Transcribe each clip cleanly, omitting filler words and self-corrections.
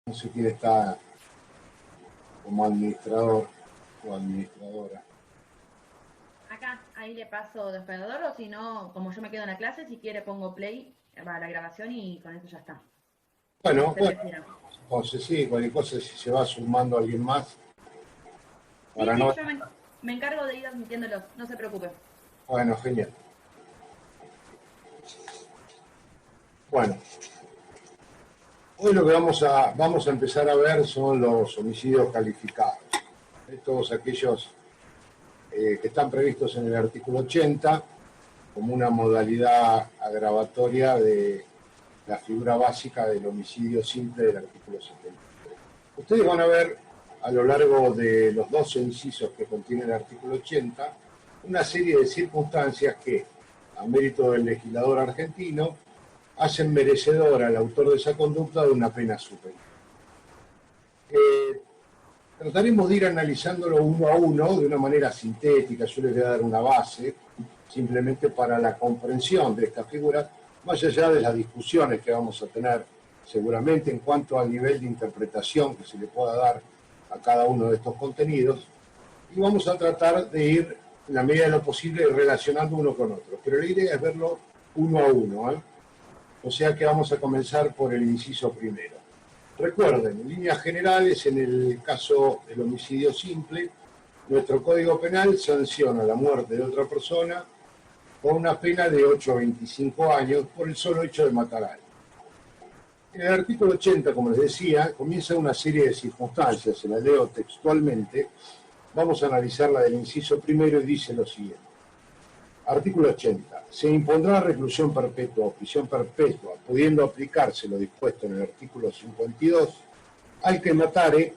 No sé quién está como administrador o administradora. Acá, ahí le paso de hospedador, o si no, como yo me quedo en la clase, si quiere pongo play para la grabación y con eso ya está. Como Bueno, usted bueno, prefiera. entonces sí, cualquier cosa, si se va sumando alguien más, Sí, para sí, no... yo me encargo de ir admitiéndolos, no se preocupe. Bueno, genial. Bueno, hoy lo que vamos a empezar a ver son los homicidios calificados. Todos aquellos que están previstos en el artículo 80 como una modalidad agravatoria de la figura básica del homicidio simple del artículo 73. Ustedes van a ver a lo largo de los 12 incisos que contiene el artículo 80 una serie de circunstancias que, a mérito del legislador argentino, hacen merecedor al autor de esa conducta de una pena superior. Trataremos de ir analizándolo uno a uno de una manera sintética. Yo les voy a dar una base simplemente para la comprensión de esta figura, más allá de las discusiones que vamos a tener seguramente en cuanto al nivel de interpretación que se le pueda dar a cada uno de estos contenidos, y vamos a tratar de ir, en la medida de lo posible, relacionando uno con otro. Pero la idea es verlo uno a uno, ¿eh? O sea que vamos a comenzar por el inciso primero. Recuerden, en líneas generales, en el caso del homicidio simple, nuestro Código Penal sanciona la muerte de otra persona con una pena de 8 a 25 años por el solo hecho de matar a alguien. En el artículo 80, como les decía, comienza una serie de circunstancias, se la leo textualmente, vamos a analizar la del inciso primero y dice lo siguiente. Artículo 80. Se impondrá reclusión perpetua o prisión perpetua, pudiendo aplicarse lo dispuesto en el artículo 52, al que matare,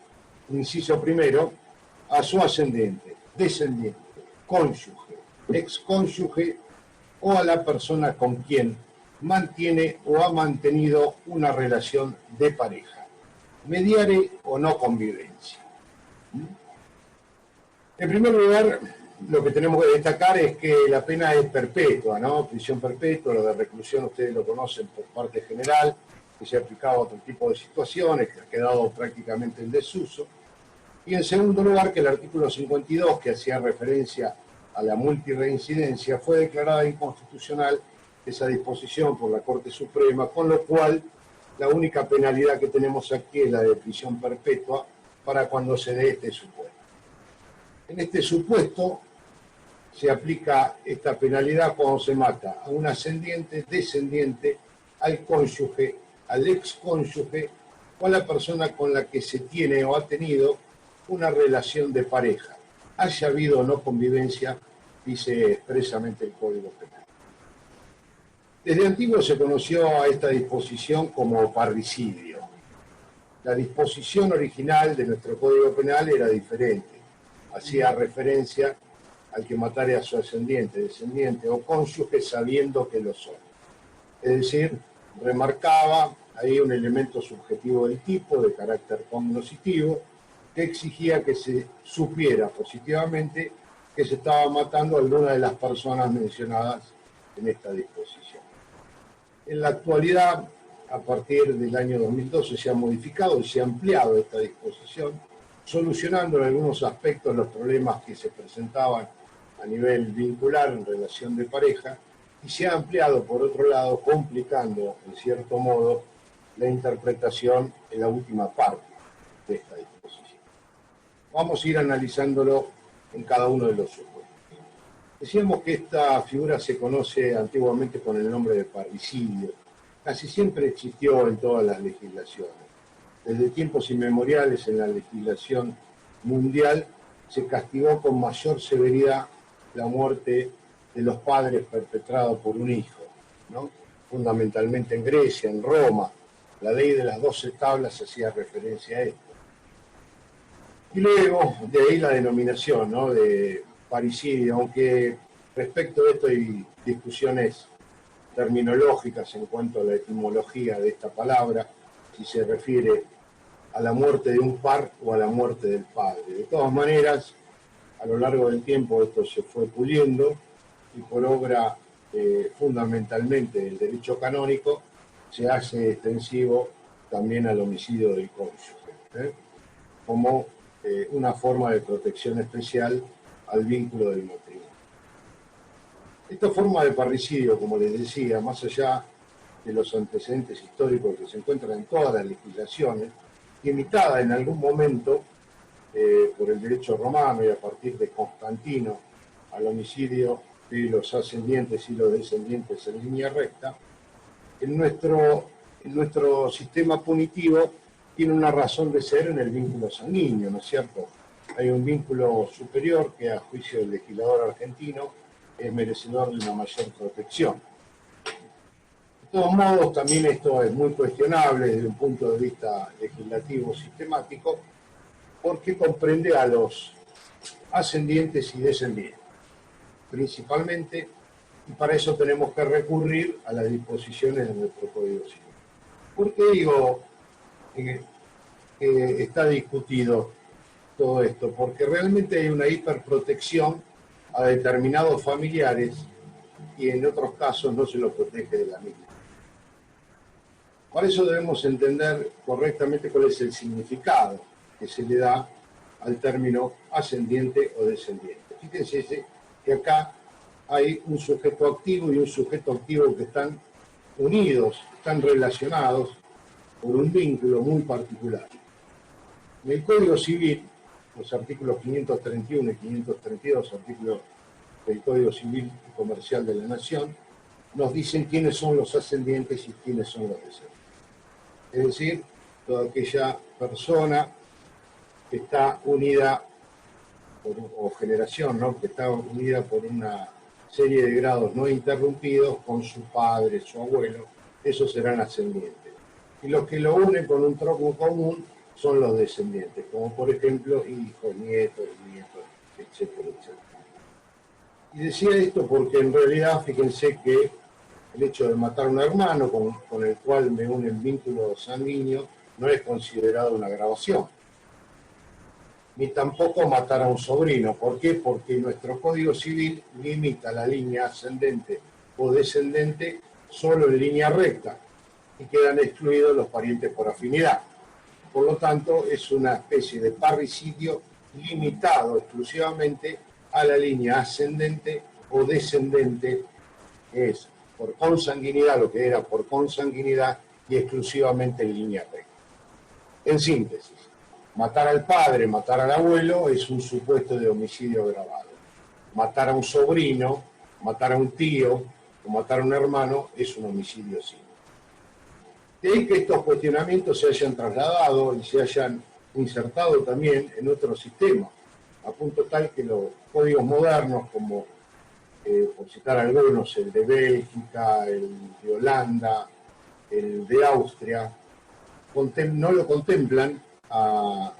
inciso primero, a su ascendente, descendiente, cónyuge, excónyuge o a la persona con quien mantiene o ha mantenido una relación de pareja, mediare o no convivencia. En primer lugar, lo que tenemos que destacar es que la pena es perpetua, ¿no? Prisión perpetua, lo de reclusión ustedes lo conocen por parte general, que se ha aplicado a otro tipo de situaciones, que ha quedado prácticamente en desuso. Y en segundo lugar, que el artículo 52, que hacía referencia a la multirreincidencia, fue declarada inconstitucional esa disposición por la Corte Suprema, con lo cual la única penalidad que tenemos aquí es la de prisión perpetua para cuando se dé este supuesto. En este supuesto se aplica esta penalidad cuando se mata a un ascendiente, descendiente, al cónyuge, al excónyuge o a la persona con la que se tiene o ha tenido una relación de pareja. Haya habido o no convivencia, dice expresamente el Código Penal. Desde antiguo se conoció a esta disposición como parricidio. La disposición original de nuestro Código Penal era diferente. Hacía referencia al que matare a su ascendiente, descendiente o cónyuge sabiendo que lo son. Es decir, remarcaba ahí un elemento subjetivo del tipo, de carácter cognoscitivo, que exigía que se supiera positivamente que se estaba matando a alguna de las personas mencionadas en esta disposición. En la actualidad, a partir del año 2012, se ha modificado y se ha ampliado esta disposición, solucionando en algunos aspectos los problemas que se presentaban a nivel vincular en relación de pareja, y se ha ampliado, por otro lado, complicando, en cierto modo, la interpretación en la última parte de esta disposición. Vamos a ir analizándolo en cada uno de los supuestos. Decíamos que esta figura se conoce antiguamente con el nombre de parricidio. Casi siempre existió en todas las legislaciones. Desde tiempos inmemoriales en la legislación mundial se castigó con mayor severidad la muerte de los padres perpetrada por un hijo, ¿no? Fundamentalmente en Grecia, en Roma. La ley de las 12 tablas hacía referencia a esto. Y luego, de ahí la denominación, ¿no?, de parricidio, aunque respecto de esto hay discusiones terminológicas en cuanto a la etimología de esta palabra, si se refiere a la muerte de un par o a la muerte del padre. De todas maneras, a lo largo del tiempo esto se fue puliendo y por obra fundamentalmente del derecho canónico se hace extensivo también al homicidio del cónyuge, como una forma de protección especial al vínculo del matrimonio. Esta forma de parricidio, como les decía, más allá de los antecedentes históricos que se encuentran en todas las legislaciones, limitada en algún momento por el derecho romano y a partir de Constantino al homicidio de los ascendientes y los descendientes en línea recta, en nuestro sistema punitivo tiene una razón de ser en el vínculo sanguíneo, ¿no es cierto? Hay un vínculo superior que, a juicio del legislador argentino, es merecedor de una mayor protección. De todos modos, también esto es muy cuestionable desde un punto de vista legislativo sistemático, porque comprende a los ascendientes y descendientes, principalmente, y para eso tenemos que recurrir a las disposiciones de nuestro Código Civil. ¿Por qué digo que está discutido todo esto? Porque realmente hay una hiperprotección a determinados familiares y en otros casos no se los protege de la misma. Para eso debemos entender correctamente cuál es el significado que se le da al término ascendiente o descendiente. Fíjense que acá hay un sujeto activo y un sujeto activo que están unidos, están relacionados por un vínculo muy particular. En el Código Civil, los artículos 531 y 532, artículos del Código Civil y Comercial de la Nación, nos dicen quiénes son los ascendientes y quiénes son los descendientes. Es decir, toda aquella persona que está unida, o generación, ¿no?, que está unida por una serie de grados no interrumpidos con su padre, su abuelo, esos serán ascendientes. Y los que lo unen con un tronco común son los descendientes, como por ejemplo hijos, nietos, etcétera, etcétera. Y decía esto porque en realidad, fíjense que el hecho de matar a un hermano con el cual me une el vínculo sanguíneo no es considerado una agravación. Ni tampoco matar a un sobrino. ¿Por qué? Porque nuestro Código Civil limita la línea ascendente o descendente solo en línea recta y quedan excluidos los parientes por afinidad. Por lo tanto, es una especie de parricidio limitado exclusivamente a la línea ascendente o descendente, que es por consanguinidad, lo que era por consanguinidad, y exclusivamente en línea recta. En síntesis, matar al padre, matar al abuelo es un supuesto de homicidio agravado. Matar a un sobrino, matar a un tío o matar a un hermano es un homicidio simple. De ahí que estos cuestionamientos se hayan trasladado y se hayan insertado también en otros sistemas, a punto tal que los códigos modernos, como por citar algunos, el de Bélgica, el de Holanda, el de Austria, no lo contemplan al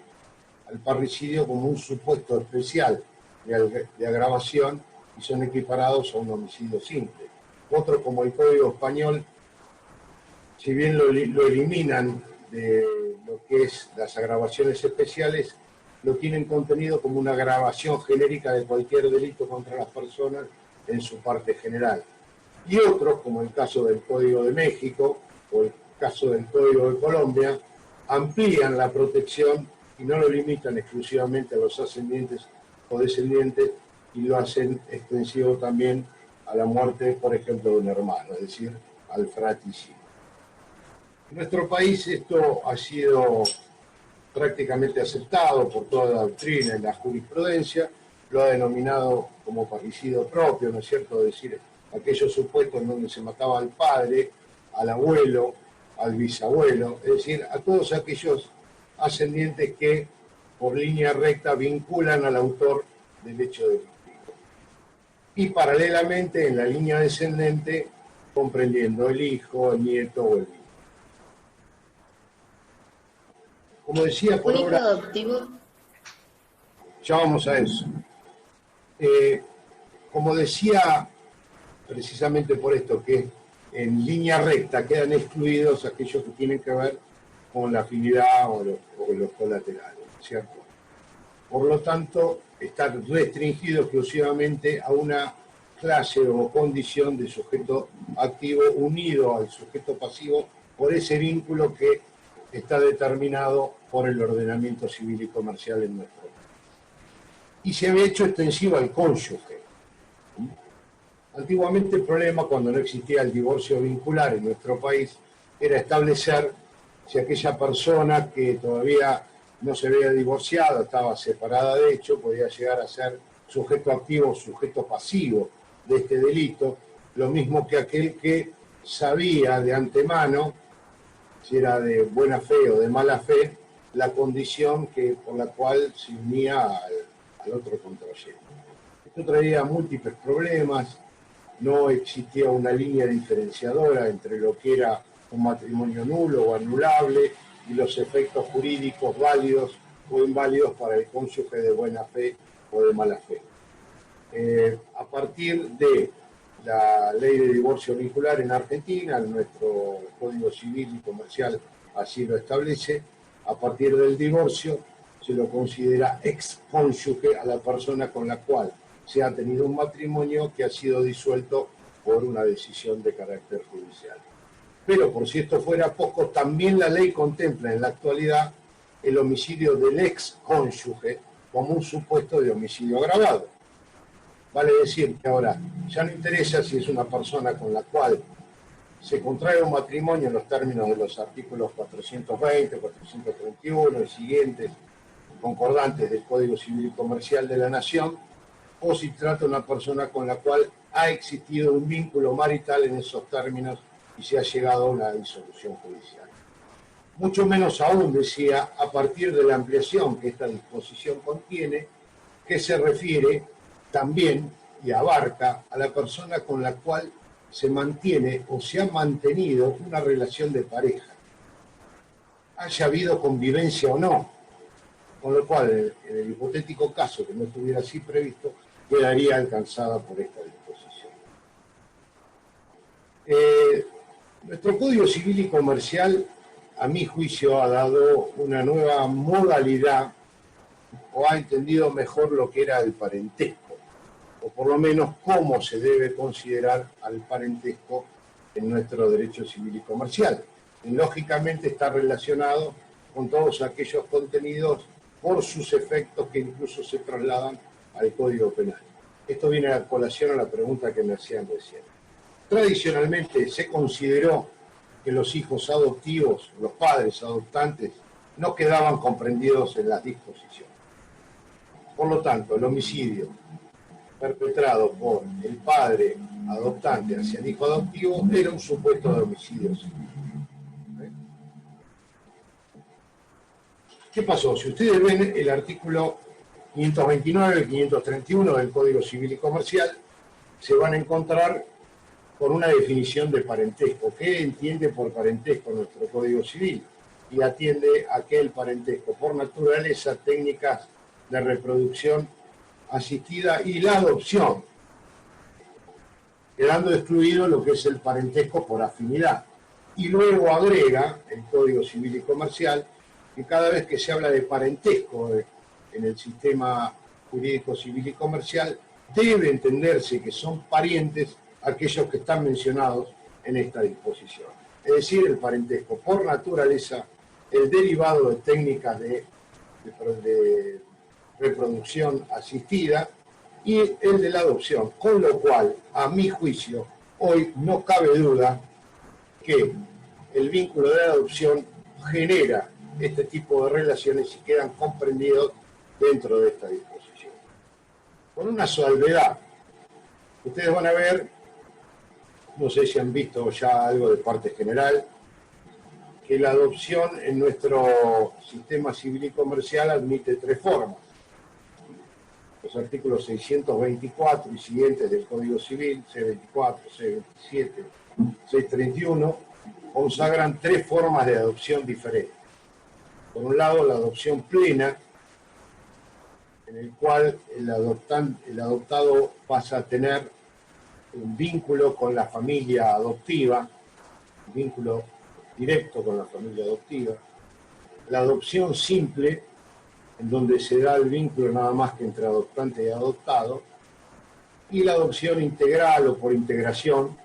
parricidio como un supuesto especial de agravación y son equiparados a un homicidio simple. Otros, como el Código Español, si bien lo eliminan de lo que es las agravaciones especiales, lo tienen contenido como una agravación genérica de cualquier delito contra las personas en su parte general. Y otros, como el caso del Código de México o el caso del Código de Colombia, amplían la protección y no lo limitan exclusivamente a los ascendientes o descendientes y lo hacen extensivo también a la muerte, por ejemplo, de un hermano, es decir, al fratricidio. En nuestro país esto ha sido prácticamente aceptado por toda la doctrina y la jurisprudencia, lo ha denominado como parricidio propio, ¿no es cierto?, es decir, aquellos supuestos en donde se mataba al padre, al abuelo, al bisabuelo, es decir, a todos aquellos ascendientes que por línea recta vinculan al autor del hecho delictivo. Y paralelamente en la línea descendente comprendiendo el hijo, el nieto o el hijo. Como decía, por ¿Un hijo ahora, adoptivo? ya vamos a eso. Como decía, precisamente por esto, que en línea recta quedan excluidos aquellos que tienen que ver con la afinidad o los colaterales, ¿cierto? Por lo tanto, está restringido exclusivamente a una clase o condición de sujeto activo unido al sujeto pasivo por ese vínculo que está determinado por el ordenamiento civil y comercial en nuestro país. Y se había hecho extensivo al cónyuge. Antiguamente el problema, cuando no existía el divorcio vincular en nuestro país, era establecer si aquella persona que todavía no se había divorciado, estaba separada de hecho, podía llegar a ser sujeto activo o sujeto pasivo de este delito, lo mismo que aquel que sabía de antemano, si era de buena fe o de mala fe, la condición por la cual se unía al otro contrayente. Esto traía múltiples problemas, no existía una línea diferenciadora entre lo que era un matrimonio nulo o anulable y los efectos jurídicos válidos o inválidos para el cónyuge de buena fe o de mala fe. A partir de la ley de divorcio vincular en Argentina, nuestro Código Civil y Comercial así lo establece, a partir del divorcio se lo considera excónyuge a la persona con la cual se ha tenido un matrimonio que ha sido disuelto por una decisión de carácter judicial. Pero por si esto fuera poco, también la ley contempla en la actualidad el homicidio del excónyuge como un supuesto de homicidio agravado. Vale decir que ahora ya no interesa si es una persona con la cual se contrae un matrimonio en los términos de los artículos 420, 431 y siguientes concordantes del Código Civil y Comercial de la Nación, o si trata de una persona con la cual ha existido un vínculo marital en esos términos y se ha llegado a una disolución judicial. Mucho menos aún, decía, a partir de la ampliación que esta disposición contiene, que se refiere también y abarca a la persona con la cual se mantiene o se ha mantenido una relación de pareja, haya habido convivencia o no, con lo cual, en el hipotético caso que no estuviera así previsto, quedaría alcanzada por esta disposición. Nuestro Código Civil y Comercial, a mi juicio, ha dado una nueva modalidad o ha entendido mejor lo que era el parentesco, o por lo menos cómo se debe considerar al parentesco en nuestro derecho civil y comercial. Y lógicamente está relacionado con todos aquellos contenidos por sus efectos que incluso se trasladan al Código Penal. Esto viene a colación a la pregunta que me hacían recién. Tradicionalmente se consideró que los hijos adoptivos, los padres adoptantes, no quedaban comprendidos en las disposiciones. Por lo tanto, el homicidio perpetrado por el padre adoptante hacia el hijo adoptivo era un supuesto de homicidio civil. ¿Qué pasó? Si ustedes ven el artículo 529 y 531 del Código Civil y Comercial, se van a encontrar con una definición de parentesco. ¿Qué entiende por parentesco nuestro Código Civil? Y atiende a aquel parentesco por naturaleza, técnicas de reproducción asistida y la adopción, quedando excluido lo que es el parentesco por afinidad. Y luego agrega el Código Civil y Comercial que cada vez que se habla de parentesco en el sistema jurídico civil y comercial, debe entenderse que son parientes aquellos que están mencionados en esta disposición. Es decir, el parentesco por naturaleza, el derivado de técnicas de reproducción asistida y el de la adopción, con lo cual, a mi juicio, hoy no cabe duda que el vínculo de la adopción genera este tipo de relaciones y quedan comprendidos dentro de esta disposición. Con una salvedad, ustedes van a ver, no sé si han visto ya algo de parte general, que la adopción en nuestro sistema civil y comercial admite tres formas. Los artículos 624 y siguientes del Código Civil, C24, C27, C31, consagran tres formas de adopción diferentes. Por un lado, la adopción plena, en el cual el adoptado pasa a tener un vínculo con la familia adoptiva, un vínculo directo con la familia adoptiva. La adopción simple, en donde se da el vínculo nada más que entre adoptante y adoptado. Y la adopción integral o por integración,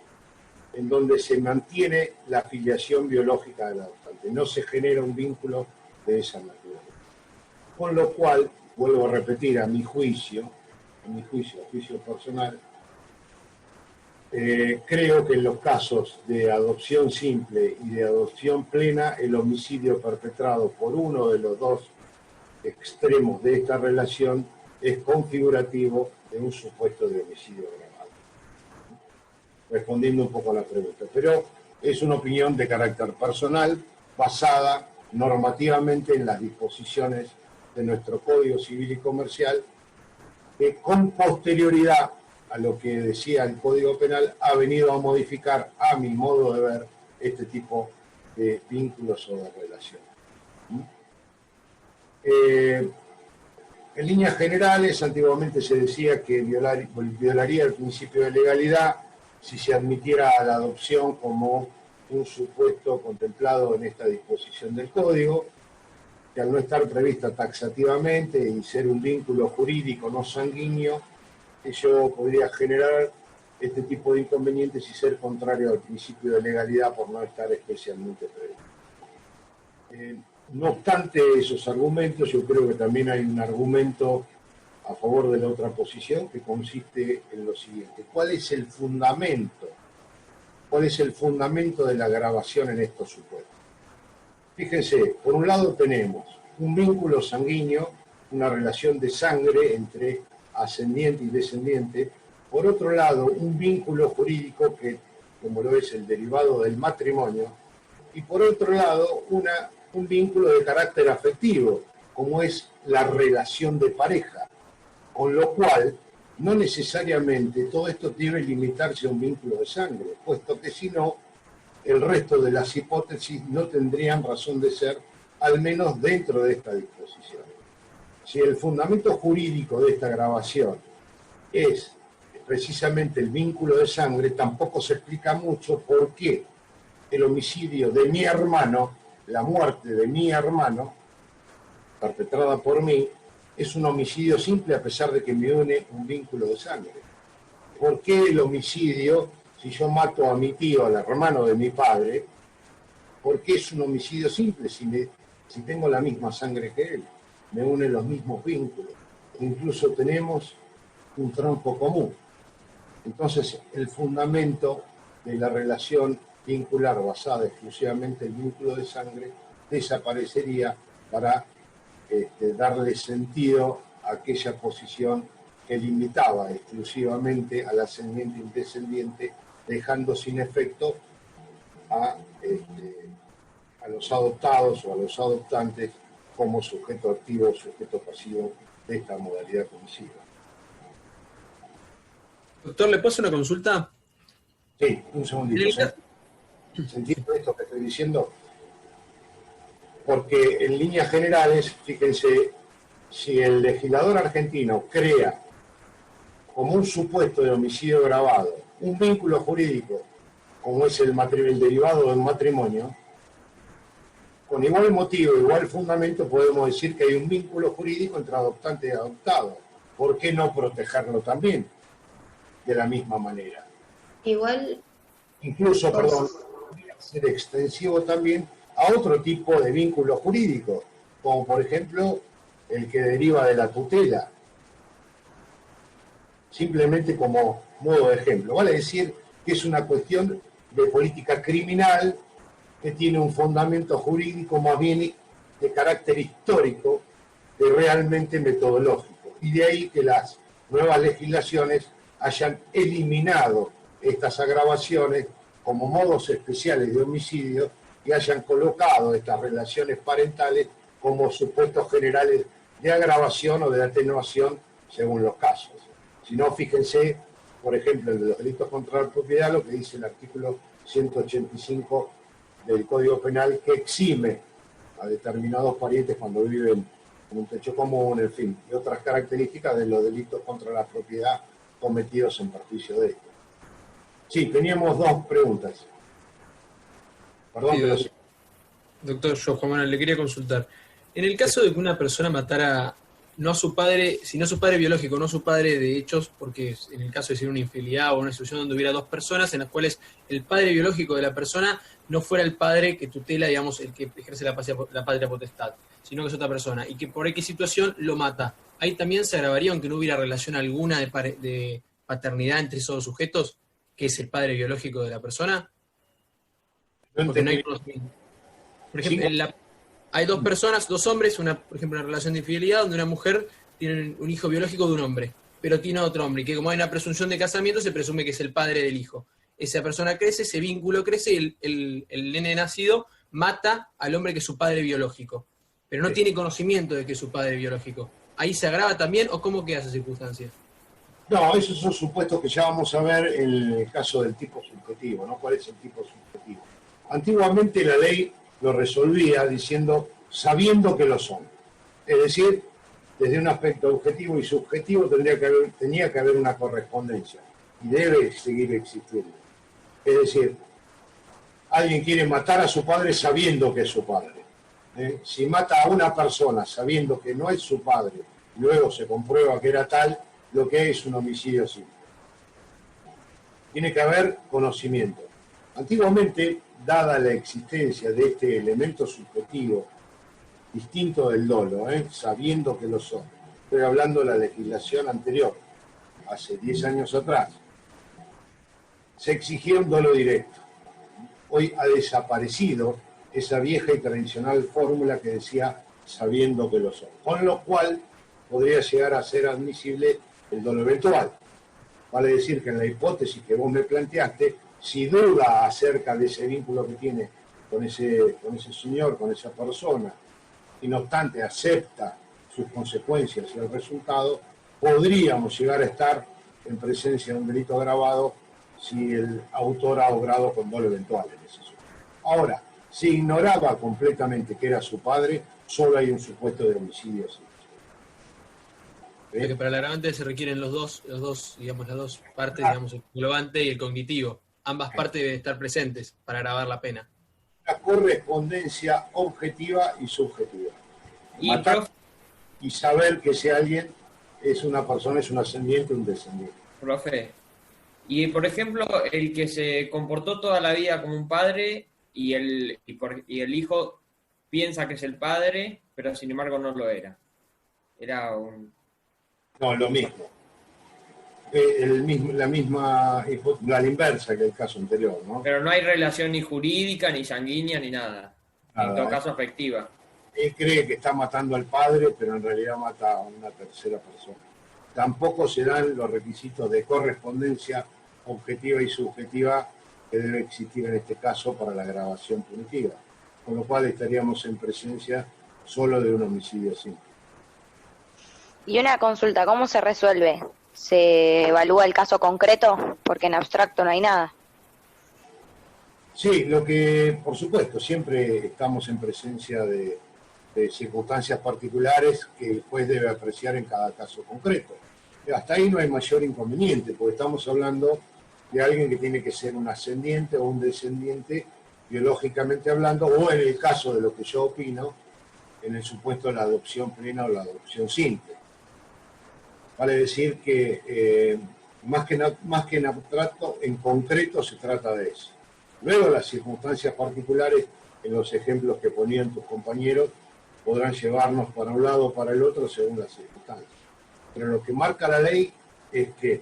en donde se mantiene la filiación biológica del adoptante, no se genera un vínculo de esa naturaleza. Con lo cual, vuelvo a repetir, a mi juicio personal, creo que en los casos de adopción simple y de adopción plena, el homicidio perpetrado por uno de los dos extremos de esta relación es configurativo de un supuesto de homicidio agravado. Respondiendo un poco a la pregunta, pero es una opinión de carácter personal basada normativamente en las disposiciones de nuestro Código Civil y Comercial, que con posterioridad a lo que decía el Código Penal ha venido a modificar, a mi modo de ver, este tipo de vínculos o de relaciones. En líneas generales, antiguamente se decía que violaría el principio de legalidad si se admitiera a la adopción como un supuesto contemplado en esta disposición del Código, que al no estar prevista taxativamente y ser un vínculo jurídico no sanguíneo, ello podría generar este tipo de inconvenientes y ser contrario al principio de legalidad por no estar especialmente previsto. No obstante esos argumentos, yo creo que también hay un argumento a favor de la otra posición que consiste en lo siguiente. ¿Cuál es el fundamento? ¿Cuál es el fundamento de la gravación en estos supuestos? Fíjense, por un lado tenemos un vínculo sanguíneo, una relación de sangre entre ascendiente y descendiente. Por otro lado, un vínculo jurídico que, como lo es el derivado del matrimonio. Y por otro lado, un vínculo de carácter afectivo, como es la relación de pareja. Con lo cual, no necesariamente todo esto debe limitarse a un vínculo de sangre, puesto que si no, el resto de las hipótesis no tendrían razón de ser, al menos dentro de esta disposición. Si el fundamento jurídico de esta grabación es precisamente el vínculo de sangre, tampoco se explica mucho por qué el homicidio de mi hermano, la muerte de mi hermano, perpetrada por mí, es un homicidio simple a pesar de que me une un vínculo de sangre. ¿Por qué el homicidio, si yo mato a mi tío, al hermano de mi padre, por qué es un homicidio simple si tengo la misma sangre que él? Me unen los mismos vínculos. Incluso tenemos un tronco común. Entonces, el fundamento de la relación vincular basada exclusivamente en el vínculo de sangre desaparecería para darle sentido a aquella posición que limitaba exclusivamente al ascendiente y descendiente, dejando sin efecto a los adoptados o a los adoptantes como sujeto activo o sujeto pasivo de esta modalidad comisiva. Doctor, ¿le puedo hacer una consulta? Sí, un segundito. ¿Se entiende esto que estoy diciendo? Porque en líneas generales, fíjense, si el legislador argentino crea como un supuesto de homicidio agravado un vínculo jurídico, como es el derivado del matrimonio, con igual motivo, igual fundamento, podemos decir que hay un vínculo jurídico entre adoptante y adoptado. ¿Por qué no protegerlo también de la misma manera? Igual. Incluso, perdón, podría ser extensivo también a otro tipo de vínculo jurídico, como por ejemplo el que deriva de la tutela. Simplemente como modo de ejemplo. Vale decir que es una cuestión de política criminal que tiene un fundamento jurídico más bien de carácter histórico que realmente metodológico. Y de ahí que las nuevas legislaciones hayan eliminado estas agravaciones como modos especiales de homicidio y hayan colocado estas relaciones parentales como supuestos generales de agravación o de atenuación según los casos. Si no, fíjense, por ejemplo, en los delitos contra la propiedad, lo que dice el artículo 185 del Código Penal, que exime a determinados parientes cuando viven en un techo común, en fin, y otras características de los delitos contra la propiedad cometidos en perjuicio de esto. Sí, teníamos dos preguntas. Perdón, sí, pero sí. Doctor, yo, Juan Manuel, le quería consultar. En el caso de que una persona matara no a su padre, sino a su padre biológico, no a su padre de hechos, porque en el caso de ser una infidelidad o una situación donde hubiera dos personas en las cuales el padre biológico de la persona no fuera el padre que tutela, digamos, el que ejerce la patria potestad, sino que es otra persona, y que por X situación lo mata. Ahí también se agravaría, aunque no hubiera relación alguna de paternidad entre esos dos sujetos, que es el padre biológico de la persona, No porque no hay entendí. conocimiento. Por Sí, ejemplo, hay dos personas, dos hombres, por ejemplo, una relación de infidelidad donde una mujer tiene un hijo biológico de un hombre, pero tiene a otro hombre, y que como hay una presunción de casamiento, se presume que es el padre del hijo. Esa persona crece, ese vínculo crece, y el nene nacido mata al hombre que es su padre biológico, pero no tiene conocimiento de que es su padre biológico. ¿Ahí se agrava también o cómo queda esa circunstancia? no, esos son supuestos que ya vamos a ver en el caso del tipo subjetivo, ¿no? ¿Cuál es el tipo subjetivo? Antiguamente la ley lo resolvía diciendo, sabiendo que lo son. Es decir, desde un aspecto objetivo y subjetivo tenía que haber una correspondencia y debe seguir existiendo. Es decir, alguien quiere matar a su padre sabiendo que es su padre. Si mata a una persona sabiendo que no es su padre y luego se comprueba que era tal, lo que es un homicidio simple. Tiene que haber conocimiento. Antiguamente, dada la existencia de este elemento subjetivo distinto del dolo, sabiendo que lo son, estoy hablando de la legislación anterior, hace 10 años atrás, se exigía un dolo directo. Hoy ha desaparecido esa vieja y tradicional fórmula que decía sabiendo que lo son, con lo cual podría llegar a ser admisible el dolo eventual. Vale decir que en la hipótesis que vos me planteaste, si duda acerca de ese vínculo que tiene con ese señor, con esa persona, y no obstante acepta sus consecuencias y el resultado, podríamos llegar a estar en presencia de un delito agravado si el autor ha obrado con dolo eventual en ese supuesto. Ahora, si ignoraba completamente que era su padre, solo hay un supuesto de homicidio. Porque para el agravante se requieren los dos, digamos, las dos partes, digamos, el englobante y el cognitivo. Ambas partes deben estar presentes para agravar la pena. La correspondencia objetiva y subjetiva. Y, Matar profe, y saber que ese alguien es una persona, es un ascendiente o un descendiente. y por ejemplo, el que se comportó toda la vida como un padre y el hijo piensa que es el padre, pero sin embargo no lo era. Era un... No, lo mismo. La inversa que el caso anterior, ¿no? Pero no hay relación ni jurídica, ni sanguínea, ni nada. En todo caso, afectiva. Él cree que está matando al padre, pero en realidad mata a una tercera persona. Tampoco se dan los requisitos de correspondencia objetiva y subjetiva que debe existir en este caso para la agravación punitiva, con lo cual estaríamos en presencia solo de un homicidio simple. Y una consulta, ¿cómo se resuelve? ¿Se evalúa el caso concreto? Porque en abstracto no hay nada. Sí, por supuesto, siempre estamos en presencia de circunstancias particulares que el juez debe apreciar en cada caso concreto. Hasta ahí no hay mayor inconveniente, porque estamos hablando de alguien que tiene que ser un ascendiente o un descendiente, biológicamente hablando, o en el caso de lo que yo opino, en el supuesto de la adopción plena o la adopción simple. Vale decir que más que en abstracto, en concreto se trata de eso. Luego las circunstancias particulares, en los ejemplos que ponían tus compañeros, podrán llevarnos para un lado o para el otro según las circunstancias. Pero lo que marca la ley es que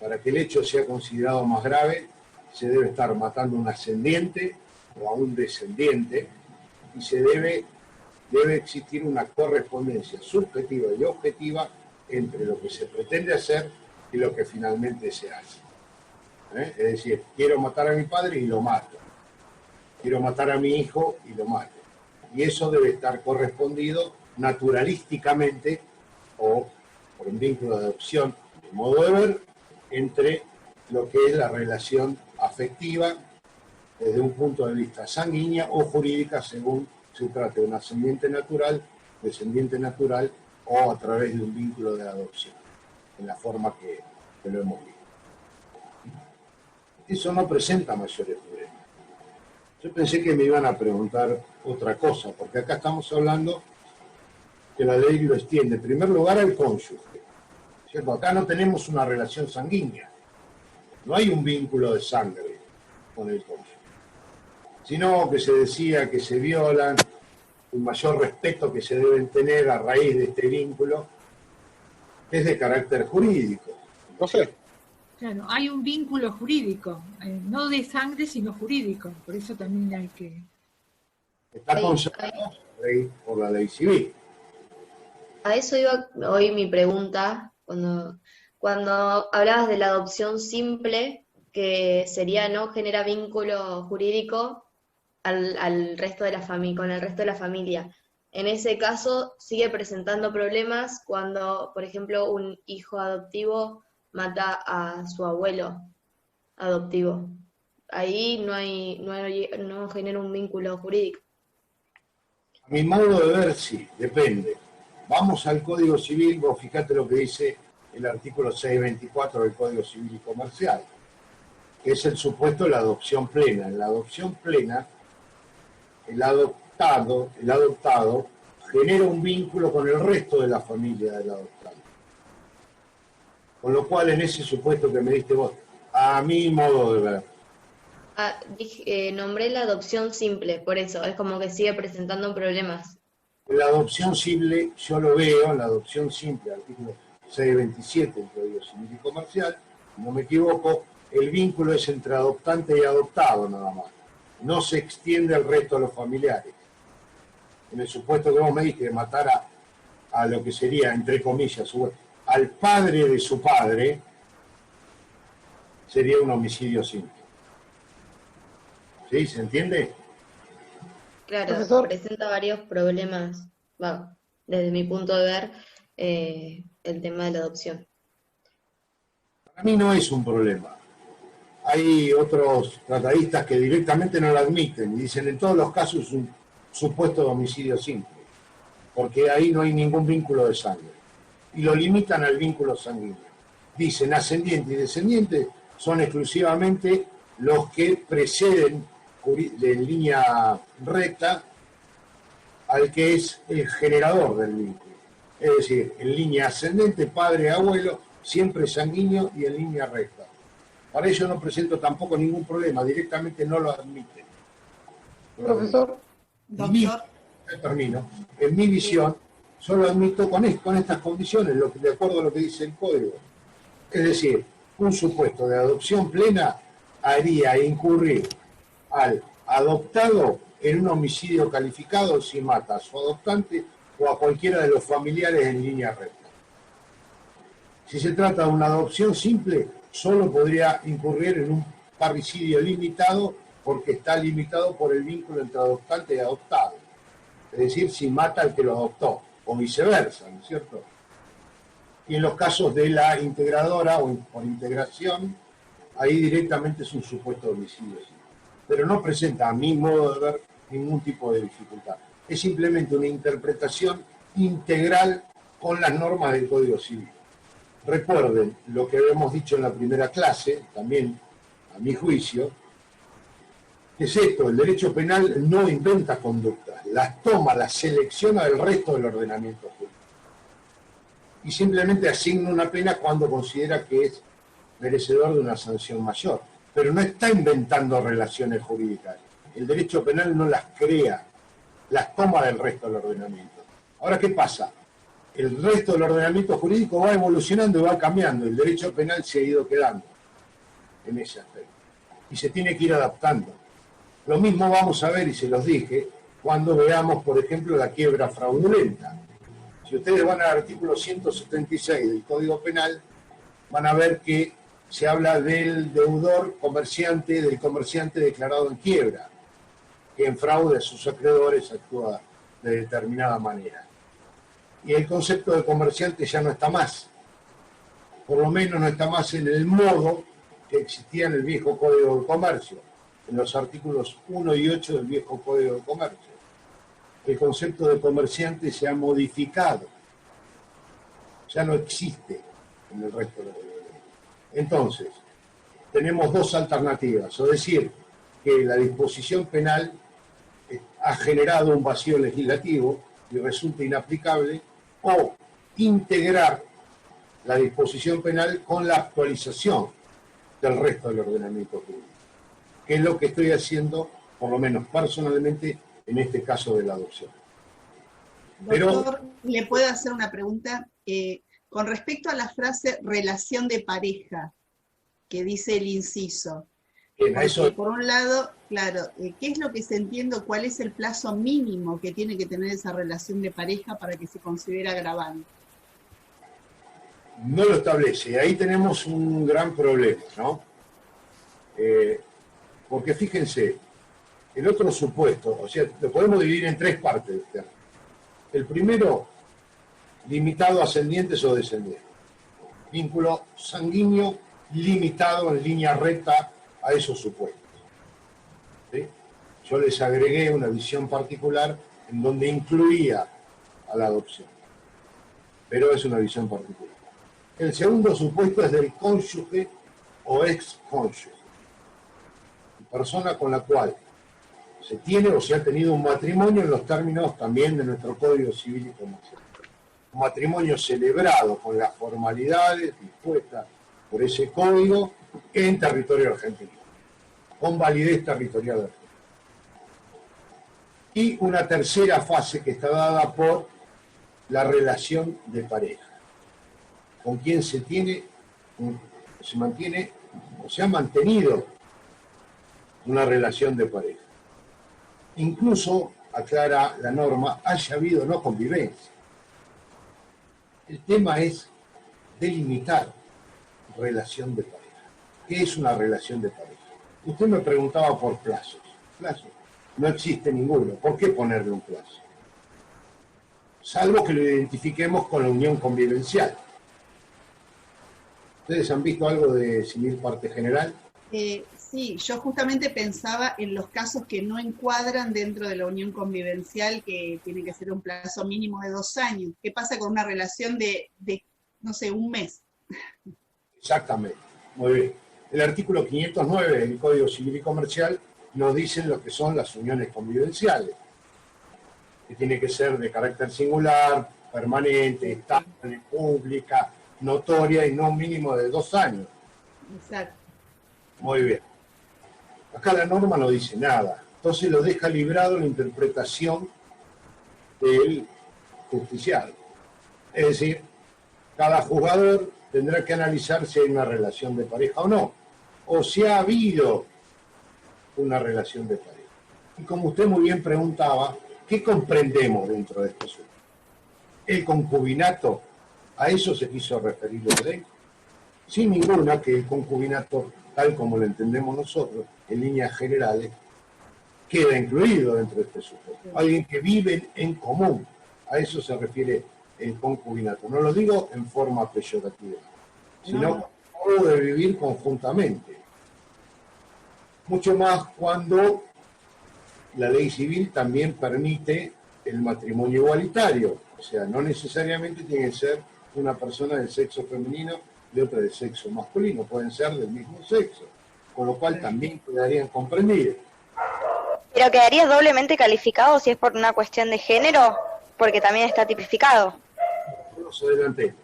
para que el hecho sea considerado más grave, se debe estar matando a un ascendiente o a un descendiente y debe existir una correspondencia subjetiva y objetiva entre lo que se pretende hacer y lo que finalmente se hace. Es decir, quiero matar a mi padre y lo mato. Quiero matar a mi hijo y lo mato. Y eso debe estar correspondido naturalísticamente o por un vínculo de adopción, de modo de ver, entre lo que es la relación afectiva desde un punto de vista sanguínea o jurídica según se trate de un ascendiente natural, descendiente natural o a través de un vínculo de adopción, en la forma que lo hemos visto. Eso no presenta mayores problemas. Yo pensé que me iban a preguntar otra cosa, porque acá estamos hablando que la ley lo extiende, en primer lugar, al cónyuge, ¿cierto? Acá no tenemos una relación sanguínea, no hay un vínculo de sangre con el cónyuge, sino que se decía que se violan, un mayor respeto que se deben tener a raíz de este vínculo es de carácter jurídico. No sé. Claro, hay un vínculo jurídico, no de sangre, sino jurídico. Por eso también hay que... Está consagrado por la ley civil. A eso iba hoy mi pregunta, cuando hablabas de la adopción simple, que sería no genera vínculo jurídico al resto de la familia, con el resto de la familia. En ese caso sigue presentando problemas cuando, por ejemplo, un hijo adoptivo mata a su abuelo adoptivo. Ahí no genera un vínculo jurídico. A mi modo de ver, sí, depende. Vamos al Código Civil, vos fijate lo que dice el artículo 624 del Código Civil y Comercial, que es el supuesto de la adopción plena. En la adopción plena, el adoptado genera un vínculo con el resto de la familia del adoptado. Con lo cual, en ese supuesto que me diste vos, a mi modo de ver. Nombré la adopción simple, por eso, es como que sigue presentando problemas. La adopción simple, yo lo veo en la adopción simple, artículo 627 del Código Civil y Comercial, no me equivoco, el vínculo es entre adoptante y adoptado nada más. No se extiende al resto de los familiares. En el supuesto que vos me diste de matar a lo que sería, entre comillas, al padre de su padre, sería un homicidio simple. ¿Sí? ¿Se entiende? Claro, Profesor. presenta varios problemas, desde mi punto de ver, el tema de la adopción. Para mí no es un problema. Hay otros tratadistas que directamente no lo admiten y dicen en todos los casos es un supuesto de homicidio simple, porque ahí no hay ningún vínculo de sangre. Y lo limitan al vínculo sanguíneo. Dicen ascendiente y descendiente son exclusivamente los que preceden en línea recta al que es el generador del vínculo. Es decir, en línea ascendente, padre, abuelo, siempre sanguíneo y en línea recta. Para ello no presento tampoco ningún problema, directamente no lo admiten. Profesor. Doctor, Termino. En mi visión, solo admito con estas condiciones, de acuerdo a lo que dice el código. Es decir, un supuesto de adopción plena haría incurrir al adoptado en un homicidio calificado si mata a su adoptante o a cualquiera de los familiares en línea recta. Si se trata de una adopción simple, solo podría incurrir en un parricidio limitado porque está limitado por el vínculo entre adoptante y adoptado. Es decir, si mata al que lo adoptó, o viceversa, ¿no es cierto? Y en los casos de la integradora o por integración, ahí directamente es un supuesto de homicidio. Pero no presenta, a mi modo de ver, ningún tipo de dificultad. Es simplemente una interpretación integral con las normas del Código Civil. Recuerden lo que habíamos dicho en la primera clase, también a mi juicio, que es esto: el derecho penal no inventa conductas, las toma, las selecciona del resto del ordenamiento jurídico. Y simplemente asigna una pena cuando considera que es merecedor de una sanción mayor. Pero no está inventando relaciones jurídicas. El derecho penal no las crea, las toma del resto del ordenamiento. Ahora, ¿qué pasa? El resto del ordenamiento jurídico va evolucionando y va cambiando. El derecho penal se ha ido quedando en ese aspecto. Y se tiene que ir adaptando. Lo mismo vamos a ver, y se los dije, cuando veamos, por ejemplo, la quiebra fraudulenta. Si ustedes van al artículo 176 del Código Penal, van a ver que se habla del deudor comerciante, del comerciante declarado en quiebra, que en fraude a sus acreedores actúa de determinada manera. Y el concepto de comerciante ya no está más. Por lo menos no está más en el modo que existía en el viejo Código de Comercio, en los artículos 1 y 8 del viejo Código de Comercio. El concepto de comerciante se ha modificado. Ya no existe en el resto de la ley. Entonces, tenemos dos alternativas, o decir, que la disposición penal ha generado un vacío legislativo y resulta inaplicable, o integrar la disposición penal con la actualización del resto del ordenamiento jurídico, que es lo que estoy haciendo, por lo menos personalmente, en este caso de la adopción. Doctor, ¿le puedo hacer una pregunta? Con respecto a la frase relación de pareja, que dice el inciso. Eso... Por un lado, claro, ¿qué es lo que se entiende? ¿Cuál es el plazo mínimo que tiene que tener esa relación de pareja para que se considere agravante? No lo establece. Ahí tenemos un gran problema, ¿no? Porque fíjense, el otro supuesto, o sea, lo podemos dividir en tres partes. El primero, limitado a ascendientes o descendientes. Vínculo sanguíneo limitado en línea recta a esos supuestos. ¿Sí? Yo les agregué una visión particular en donde incluía a la adopción. Pero es una visión particular. El segundo supuesto es del cónyuge o ex-cónyuge. Persona con la cual se tiene o se ha tenido un matrimonio en los términos también de nuestro Código Civil y Comercial. Un matrimonio celebrado con las formalidades dispuestas por ese código en territorio argentino, con validez territorial argentina. Y una tercera fase que está dada por la relación de pareja, con quien se tiene, se mantiene o se ha mantenido una relación de pareja. Incluso, aclara la norma, haya habido no convivencia. El tema es delimitar relación de pareja. ¿Qué es una relación de pareja? Usted me preguntaba por plazos. Plazos. No existe ninguno. ¿Por qué ponerle un plazo? Salvo que lo identifiquemos con la unión convivencial. ¿Ustedes han visto algo de civil parte general? Sí, yo justamente pensaba en los casos que no encuadran dentro de la unión convivencial, que tiene que ser un plazo mínimo de 2 años. ¿Qué pasa con una relación de no sé, un mes? Exactamente, muy bien. El artículo 509 del Código Civil y Comercial nos dice lo que son las uniones convivenciales, que tiene que ser de carácter singular, permanente, estable, pública, notoria y no un mínimo de 2 años. Exacto. Muy bien. Acá la norma no dice nada, entonces lo deja librado la interpretación del justiciado. Es decir, cada juzgador tendrá que analizar si hay una relación de pareja o no, o si ha habido una relación de pareja. Y como usted muy bien preguntaba, ¿qué comprendemos dentro de este asunto? El concubinato, ¿a eso se quiso referir la ley? Sin ninguna, que el concubinato, tal como lo entendemos nosotros, en líneas generales, queda incluido dentro de este supuesto. Alguien que vive en común, a eso se refiere el concubinato. No lo digo en forma peyorativa, sino modo de vivir conjuntamente. Mucho más cuando la ley civil también permite el matrimonio igualitario. O sea, no necesariamente tiene que ser una persona del sexo femenino y otra del sexo masculino, pueden ser del mismo sexo, con lo cual también quedarían comprendidos. Pero quedaría doblemente calificado si es por una cuestión de género, porque también está tipificado. Nos adelantemos.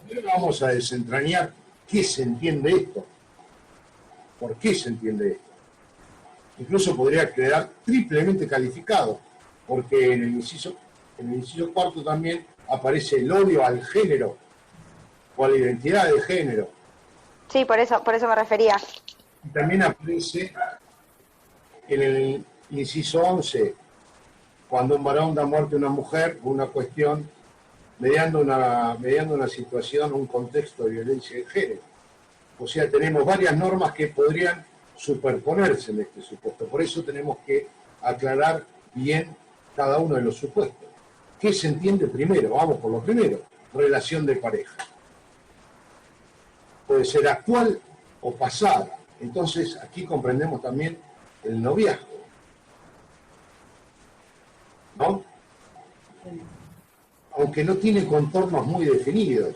Primero vamos a desentrañar qué se entiende esto, por qué se entiende esto. Incluso podría quedar triplemente calificado, porque en el inciso cuarto también aparece el odio al género o a la identidad de género. Sí, por eso me refería. Y también aparece en el inciso 11, cuando un varón da muerte a una mujer por una cuestión, mediando una situación, un contexto de violencia de género. O sea, tenemos varias normas que podrían superponerse en este supuesto. Por eso tenemos que aclarar bien cada uno de los supuestos. ¿Qué se entiende primero? Vamos por lo primero. Relación de pareja. Puede ser actual o pasada. Entonces, aquí comprendemos también el noviazgo. ¿No? Aunque no tiene contornos muy definidos.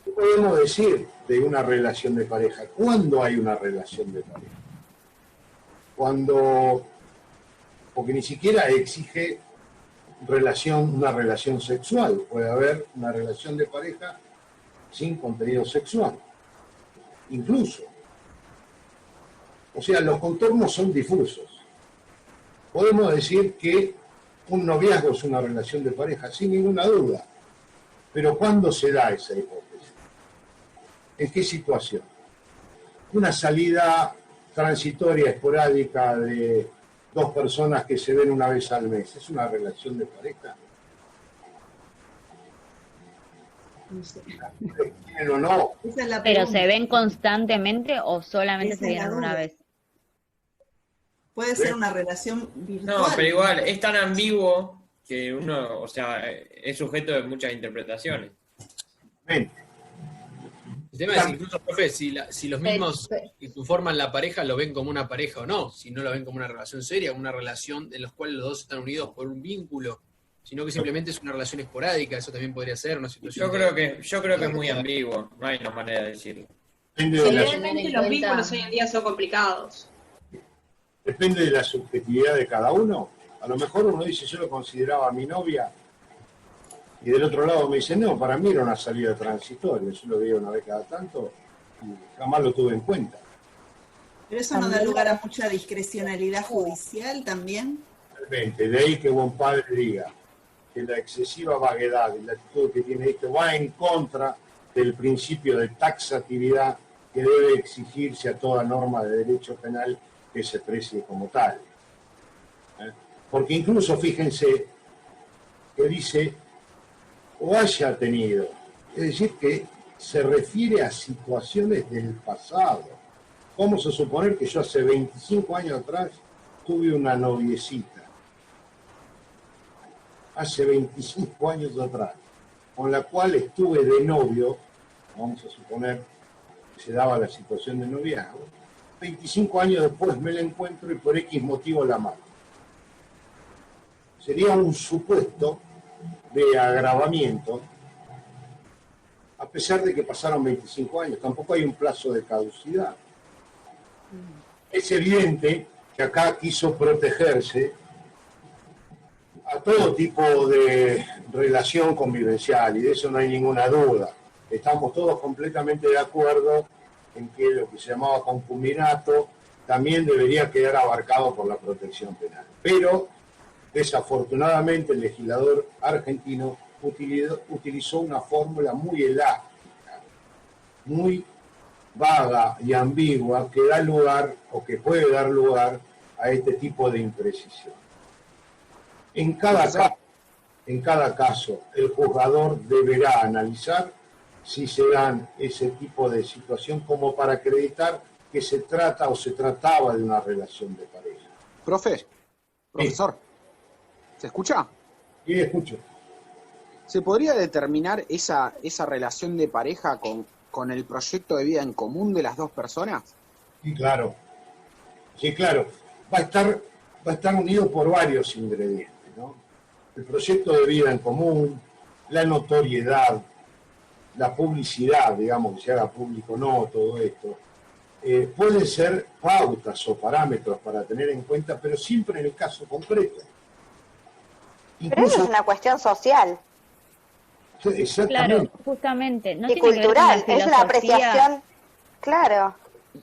¿Qué podemos decir de una relación de pareja? ¿Cuándo hay una relación de pareja? Cuando porque ni siquiera exige una relación sexual. Puede haber una relación de pareja sin contenido sexual, incluso. O sea, los contornos son difusos. Podemos decir que un noviazgo es una relación de pareja, sin ninguna duda. Pero ¿cuándo se da esa hipótesis? ¿En qué situación? Una salida transitoria, esporádica de dos personas que se ven una vez al mes, ¿es una relación de pareja? No sé. ¿Quieren o no? Esa es la ¿Pero pregunta. se ven constantemente o solamente Esa se es la vieron una duda. vez? Puede ser una relación virtual. No, pero igual, es tan ambiguo que uno, o sea, es sujeto de muchas interpretaciones. Ven, El tema es incluso, profe, si los mismos que conforman la pareja lo ven como una pareja o no, si no lo ven como una relación seria, una relación en la cual los dos están unidos por un vínculo, sino que simplemente es una relación esporádica, eso también podría ser una situación. Yo creo que es muy ambiguo, no hay una manera de decirlo. depende de la, Realmente los vínculos hoy en día son complicados. depende de la subjetividad de cada uno. A lo mejor uno dice, yo lo consideraba mi novia, y del otro lado me dice, no, para mí era una salida transitoria, yo lo veía una vez cada tanto, y jamás lo tuve en cuenta. Pero eso no da lugar a mucha discrecionalidad judicial también. Realmente, de ahí que buen padre diga que la excesiva vaguedad y la actitud que tiene esto va en contra del principio de taxatividad que debe exigirse a toda norma de derecho penal que se precie como tal. Porque incluso, fíjense, que dice, o haya tenido, es decir, que se refiere a situaciones del pasado. Vamos a suponer que yo hace 25 años atrás tuve una noviecita, hace 25 años atrás, con la cual estuve de novio, vamos a suponer que se daba la situación de noviazgo, 25 años después me la encuentro y por X motivo la mato. Sería un supuesto de agravamiento, a pesar de que pasaron 25 años, tampoco hay un plazo de caducidad. Es evidente que acá quiso protegerse a todo tipo de relación convivencial, y de eso no hay ninguna duda. Estamos todos completamente de acuerdo en que lo que se llamaba concubinato también debería quedar abarcado por la protección penal. Pero, desafortunadamente, el legislador argentino utilizó una fórmula muy elástica, muy vaga y ambigua, que da lugar, o que puede dar lugar, a este tipo de imprecisión. En cada caso, el juzgador deberá analizar si se dan ese tipo de situación como para acreditar que se trata o se trataba de una relación de pareja. Profesor, ¿se escucha? Sí, escucho. ¿Se podría determinar esa relación de pareja con el proyecto de vida en común de las dos personas? Sí, claro. Sí, claro. Va a estar unido por varios ingredientes, ¿no? El proyecto de vida en común, la notoriedad, la publicidad, digamos, que se haga público, no, todo esto. Pueden ser pautas o parámetros para tener en cuenta, pero siempre en el caso concreto. Pero eso es una cuestión social. Exactamente. Claro, justamente. No Y tiene que ver con la cultural, es una apreciación, claro.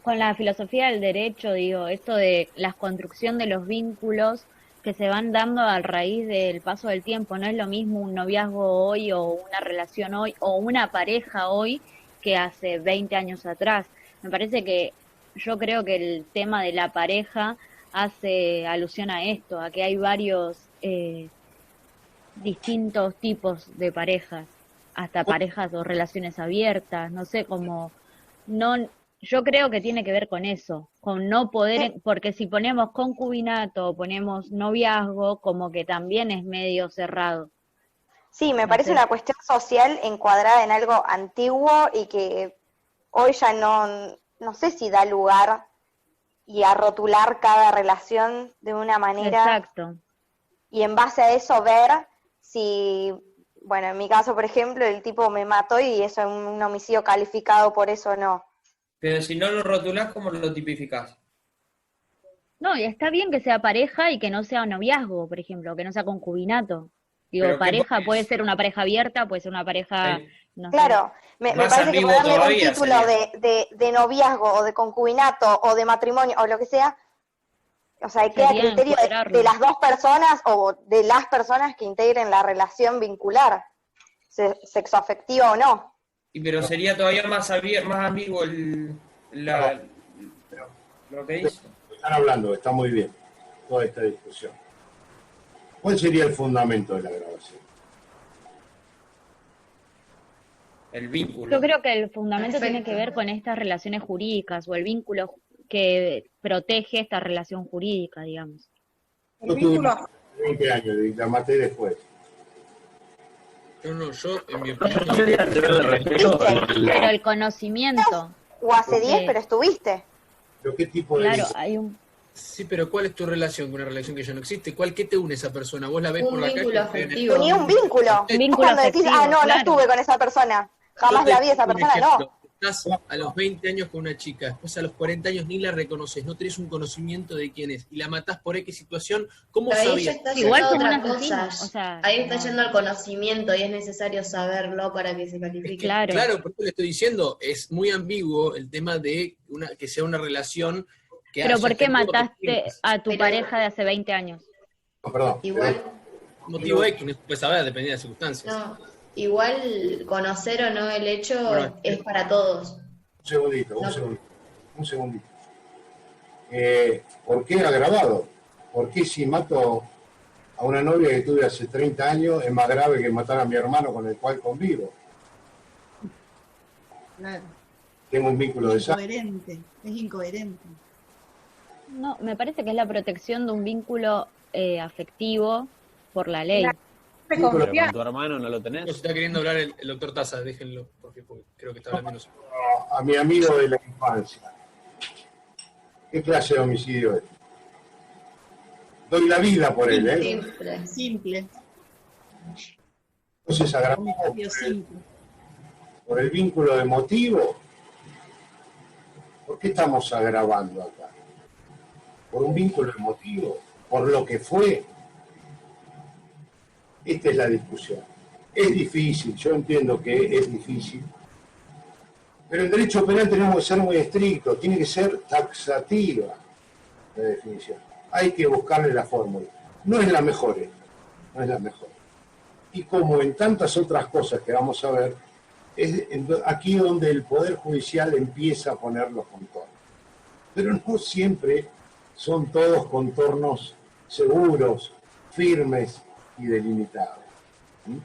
Con la filosofía del derecho, digo, esto de la construcción de los vínculos que se van dando a raíz del paso del tiempo. No es lo mismo un noviazgo hoy o una relación hoy o una pareja hoy que hace 20 años atrás. Me parece que yo creo que el tema de la pareja hace alusión a esto, a que hay varios distintos tipos de parejas, hasta parejas o relaciones abiertas, no sé, como no. Yo creo que tiene que ver con eso, con no poder, porque si ponemos concubinato o ponemos noviazgo, como que también es medio cerrado. Sí, me parece una cuestión social encuadrada en algo antiguo y que hoy ya no sé si da lugar y a rotular cada relación de una manera. Exacto. Y en base a eso ver si, bueno, en mi caso, por ejemplo, el tipo me mató y eso es un homicidio calificado por eso o no. Pero si no lo rotulás, ¿cómo lo tipificás? No, y está bien que sea pareja y que no sea un noviazgo, por ejemplo, que no sea concubinato. Digo, Pero ¿qué pareja pones? puede ser una pareja abierta, puede ser una pareja, Sí. no sé. Claro, me Más parece que ambiguo ponerle un todavía título sería. de noviazgo o de concubinato o de matrimonio o lo que sea, o sea, queda a Sería criterio encuadrarlo. de las dos personas o de las personas que integren la relación vincular, sexoafectiva o no. Pero sería todavía más ambiguo lo que dice. Están hablando, está muy bien, toda esta discusión. ¿Cuál sería el fundamento de la grabación? El vínculo. Yo creo que el fundamento tiene Perfecto. que ver con estas relaciones jurídicas o el vínculo que protege esta relación jurídica, digamos. Yo tuve 20 años y la maté después. Yo en mi opinión, Pero el conocimiento, O hace Ok. 10, pero estuviste. ¿Pero qué tipo de claro, vínculo? hay un... sí, pero ¿cuál es tu relación con una relación que ya no existe? ¿Qué te une a esa persona? Vos la ves Un por la vínculo calle. afectivo. Ni un vínculo. Un vínculo Vos cuando decís, afectivo, no claro. estuve con esa persona, jamás Yo te la vi a esa doy un persona, ejemplo. no. Estás a los 20 años con una chica, después a los 40 años ni la reconoces, no tenés un conocimiento de quién es, y la matás por X situación, ¿cómo Pero ahí ya sabías? está Igual yendo a como otra un asesino, cosa. o sea, Ahí está yendo al conocimiento y es necesario saberlo para que se califique. claro. Claro, porque le estoy diciendo, es muy ambiguo el tema de que sea una relación que Pero haya ¿por qué tenido mataste otros a tu Pero- pareja de hace 20 años? No, perdón. Igual, motivo X, no se puede saber, depende de las circunstancias. no, igual conocer o no el hecho Bueno, es para todos. Un segundito. No. ¿Por qué agravado? ¿Por qué si mato a una novia que tuve hace 30 años es más grave que matar a mi hermano con el cual convivo? Claro. Tengo un vínculo de sangre. Es incoherente. No, me parece que es la protección de un vínculo afectivo por la ley. Pero con tu hermano no lo Se tenés. está queriendo hablar el doctor Taza, déjenlo, porque creo que está hablando. A mi amigo de la infancia. ¿Qué clase de homicidio es? Doy la vida por él, ¿eh? Simple. Simple. Entonces agravado Homicidio simple. por el vínculo emotivo. ¿Por qué estamos agravando acá? ¿Por un vínculo emotivo? ¿Por lo que fue? Esta es la discusión. Es difícil, yo entiendo que es difícil, pero el derecho penal tenemos que ser muy estrictos, tiene que ser taxativa la definición. Hay que buscarle la fórmula. No es la mejor, no es la mejor. Y como en tantas otras cosas que vamos a ver, es aquí donde el Poder Judicial empieza a poner los contornos. Pero no siempre son todos contornos seguros, firmes y delimitados.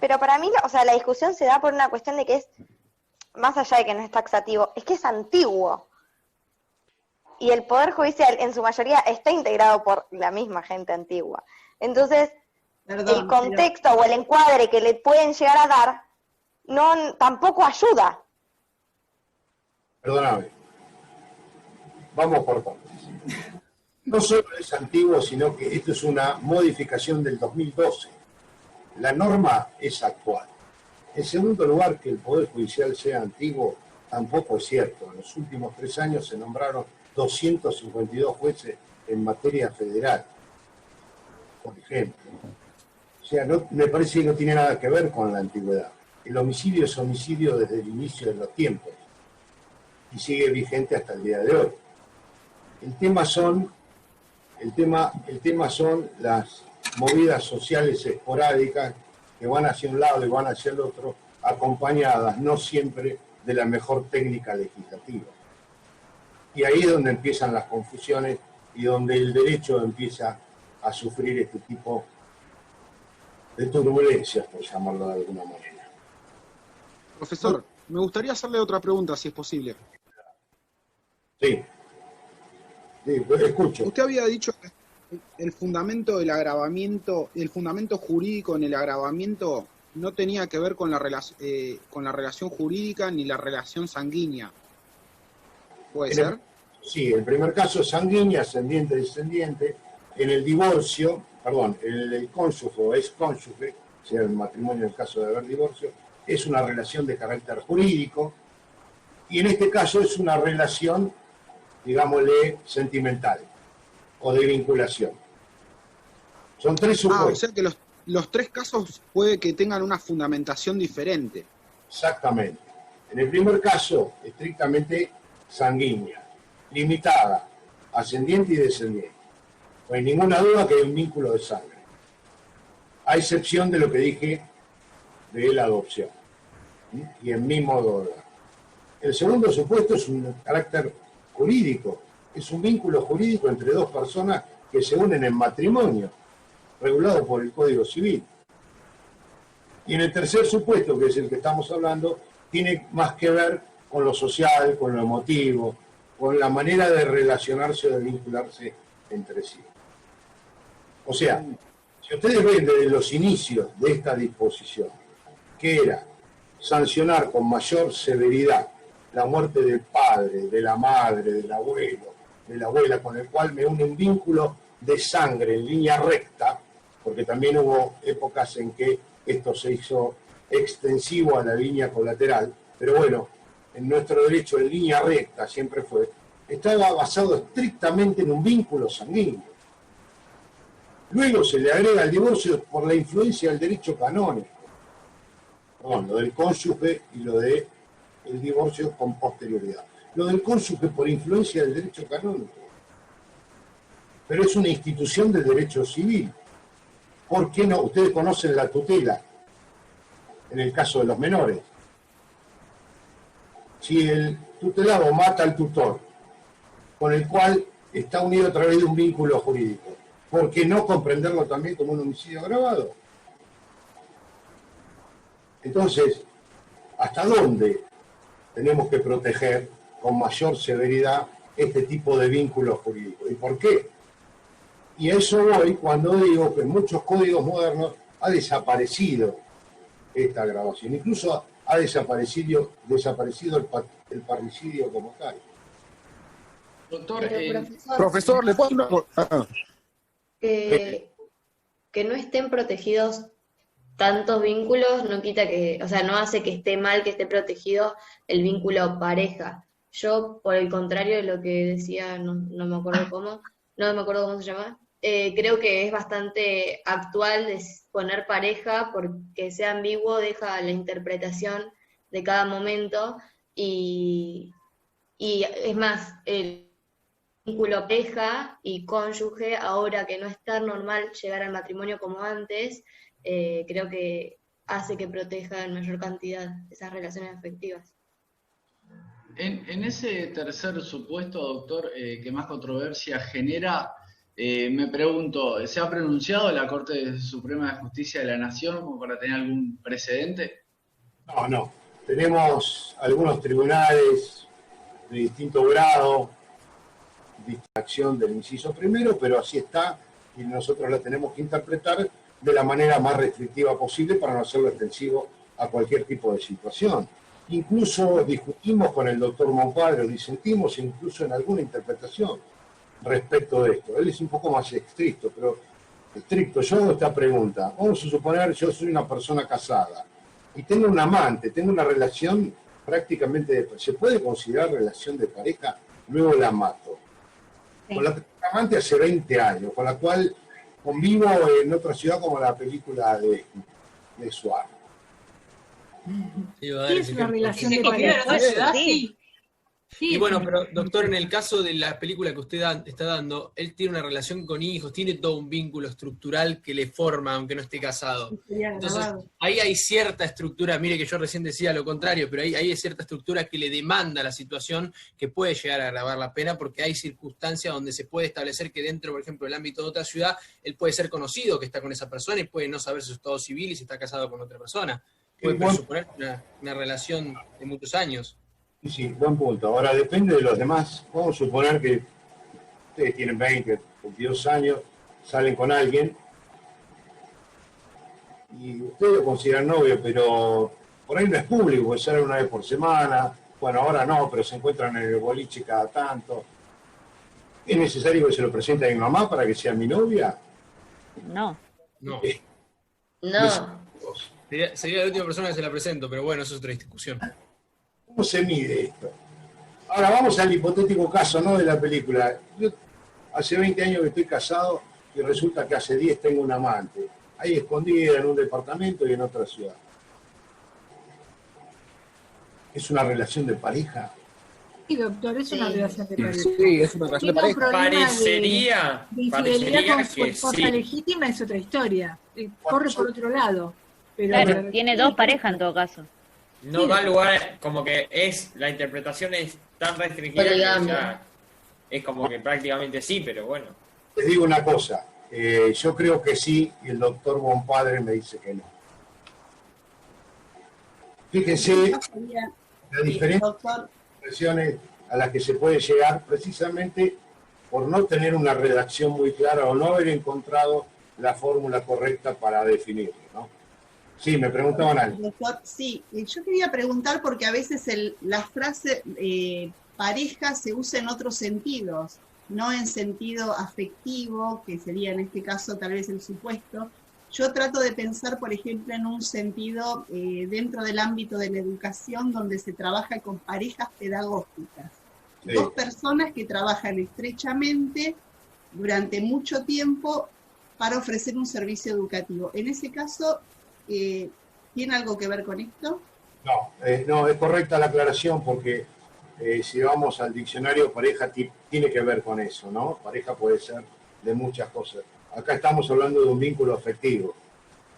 Pero para mí, o sea, la discusión se da por una cuestión de que es, más allá de que no es taxativo, es que es antiguo. Y el Poder Judicial, en su mayoría, está integrado por la misma gente antigua. Entonces, Perdón, el contexto o el encuadre que le pueden llegar a dar, tampoco ayuda. Perdóname. Vamos por partes. No solo es antiguo, sino que esto es una modificación del 2012. La norma es actual. En segundo lugar, que el Poder Judicial sea antiguo tampoco es cierto. En los últimos 3 años se nombraron 252 jueces en materia federal, por ejemplo. O sea, me parece que no tiene nada que ver con la antigüedad. El homicidio es homicidio desde el inicio de los tiempos y sigue vigente hasta el día de hoy. El tema son las movidas sociales esporádicas que van hacia un lado y van hacia el otro, acompañadas no siempre de la mejor técnica legislativa. Y ahí es donde empiezan las confusiones y donde el derecho empieza a sufrir este tipo de turbulencias, por llamarlo de alguna manera. Profesor, me gustaría hacerle otra pregunta, si es posible. Sí. Sí, escucho. Usted había dicho que el fundamento del agravamiento, el fundamento jurídico en el agravamiento no tenía que ver con la relación jurídica ni la relación sanguínea. ¿Puede ser? Sí, el primer caso es sanguínea, ascendiente-descendiente. En el divorcio, perdón, el cónyuge o excónyuge, sea el matrimonio en el caso de haber divorcio, es una relación de carácter jurídico. Y en este caso es una relación, digámosle, sentimental. o de vinculación. Son tres supuestos. O sea que los tres casos puede que tengan una fundamentación diferente. Exactamente. En el primer caso, estrictamente sanguínea, limitada, ascendiente y descendiente. No hay ninguna duda que hay un vínculo de sangre, a excepción de lo que dije de la adopción, ¿sí? Y el mismo modo de dar. El segundo supuesto es un carácter jurídico, es un vínculo jurídico entre dos personas que se unen en matrimonio, regulado por el Código Civil. Y en el tercer supuesto, que es el que estamos hablando, tiene más que ver con lo social, con lo emotivo, con la manera de relacionarse o de vincularse entre sí. O sea, si ustedes ven desde los inicios de esta disposición, que era sancionar con mayor severidad la muerte del padre, de la madre, del abuelo, de la abuela, con el cual me une un vínculo de sangre en línea recta, porque también hubo épocas en que esto se hizo extensivo a la línea colateral, pero bueno, en nuestro derecho en línea recta siempre fue, estaba basado estrictamente en un vínculo sanguíneo. Luego se le agrega el divorcio por la influencia del derecho canónico, perdón, lo del cónyuge y lo del divorcio con posterioridad. Lo del cónyuge por influencia del derecho canónico, pero es una institución del derecho civil. ¿Por qué no? Ustedes conocen la tutela en el caso de los menores. Si el tutelado mata al tutor, con el cual está unido a través de un vínculo jurídico, ¿por qué no comprenderlo también como un homicidio agravado? Entonces, ¿hasta dónde tenemos que proteger con mayor severidad este tipo de vínculos jurídicos? ¿Y por qué? Y a eso voy cuando digo que en muchos códigos modernos ha desaparecido esta grabación. Incluso ha desaparecido el parricidio como tal. Doctor, profesor, ¿le puedo una cosa? Que no estén protegidos tantos vínculos no quita que, o sea, no hace que esté mal que esté protegido el vínculo pareja. Yo, por el contrario de lo que decía, no me acuerdo cómo se llama, creo que es bastante actual de poner pareja porque sea ambiguo, deja la interpretación de cada momento y es más, el vínculo pareja y cónyuge, ahora que no es tan normal llegar al matrimonio como antes, creo que hace que proteja en mayor cantidad esas relaciones afectivas. en ese tercer supuesto, doctor, que más controversia genera, me pregunto, ¿se ha pronunciado la Corte Suprema de Justicia de la Nación como para tener algún precedente? No. Tenemos algunos tribunales de distinto grado, distracción del inciso primero, pero así está, y nosotros la tenemos que interpretar de la manera más restrictiva posible para no hacerlo extensivo a cualquier tipo de situación. Incluso discutimos con el doctor Moncuadro, disentimos incluso en alguna interpretación respecto de esto. Él es un poco más estricto, pero yo hago esta pregunta. Vamos a suponer, yo soy una persona casada y tengo un amante, tengo una relación prácticamente, ¿se puede considerar relación de pareja? Luego la mato. Sí. Con la amante hace 20 años, con la cual convivo en otra ciudad como la película de Suárez. Sí, es una relación de pareja. Sí. Sí, y bueno, pero doctor, en el caso de la película que usted está dando, él tiene una relación con hijos, tiene todo un vínculo estructural que le forma, aunque no esté casado. Entonces, ahí hay cierta estructura, mire que yo recién decía lo contrario, pero ahí hay cierta estructura que le demanda la situación que puede llegar a agravar la pena, porque hay circunstancias donde se puede establecer que dentro, por ejemplo, del ámbito de otra ciudad, él puede ser conocido que está con esa persona y puede no saber su estado civil y si está casado con otra persona. Puede presuponer una relación de muchos años. Sí, buen punto. Ahora depende de los demás. Vamos a suponer que ustedes tienen 20, 22 años, salen con alguien y ustedes lo consideran novio, pero por ahí no es público, salen una vez por semana. Bueno, ahora no, pero se encuentran en el boliche cada tanto. ¿Es necesario que se lo presente a mi mamá para que sea mi novia? No. No. No. Sería la última persona que se la presento, pero bueno, eso es otra discusión. ¿Cómo se mide esto? Ahora vamos al hipotético caso, ¿no?, de la película. hace 20 años que estoy casado y resulta que hace 10 tengo un amante, ahí escondida en un departamento y en otra ciudad. ¿Es una relación de pareja? Sí, doctor, es una relación de pareja. Sí, es una relación de Tiene un pareja. problema Parecería, de infidelidad con su que esposa sí. legítima, es otra historia. Corre por otro lado. Pero Claro, tiene dos parejas en todo caso. No da lugar, como que la interpretación es tan restringida que ya es como que prácticamente sí, pero bueno. Les digo una cosa, yo creo que sí y el doctor Bonpadre me dice que no. Fíjense la diferencia de expresiones a las que se puede llegar precisamente por no tener una redacción muy clara o no haber encontrado la fórmula correcta para definirlo, ¿no? Sí, me preguntaban algo. Doctor, sí, yo quería preguntar porque a veces la frase pareja se usa en otros sentidos, no en sentido afectivo, que sería en este caso tal vez el supuesto. Yo trato de pensar, por ejemplo, en un sentido dentro del ámbito de la educación donde se trabaja con parejas pedagógicas. Sí. Dos personas que trabajan estrechamente durante mucho tiempo para ofrecer un servicio educativo. En ese caso, ¿tiene algo que ver con esto? No, es correcta la aclaración porque si vamos al diccionario, pareja tiene que ver con eso, ¿no? Pareja puede ser de muchas cosas. Acá estamos hablando de un vínculo afectivo,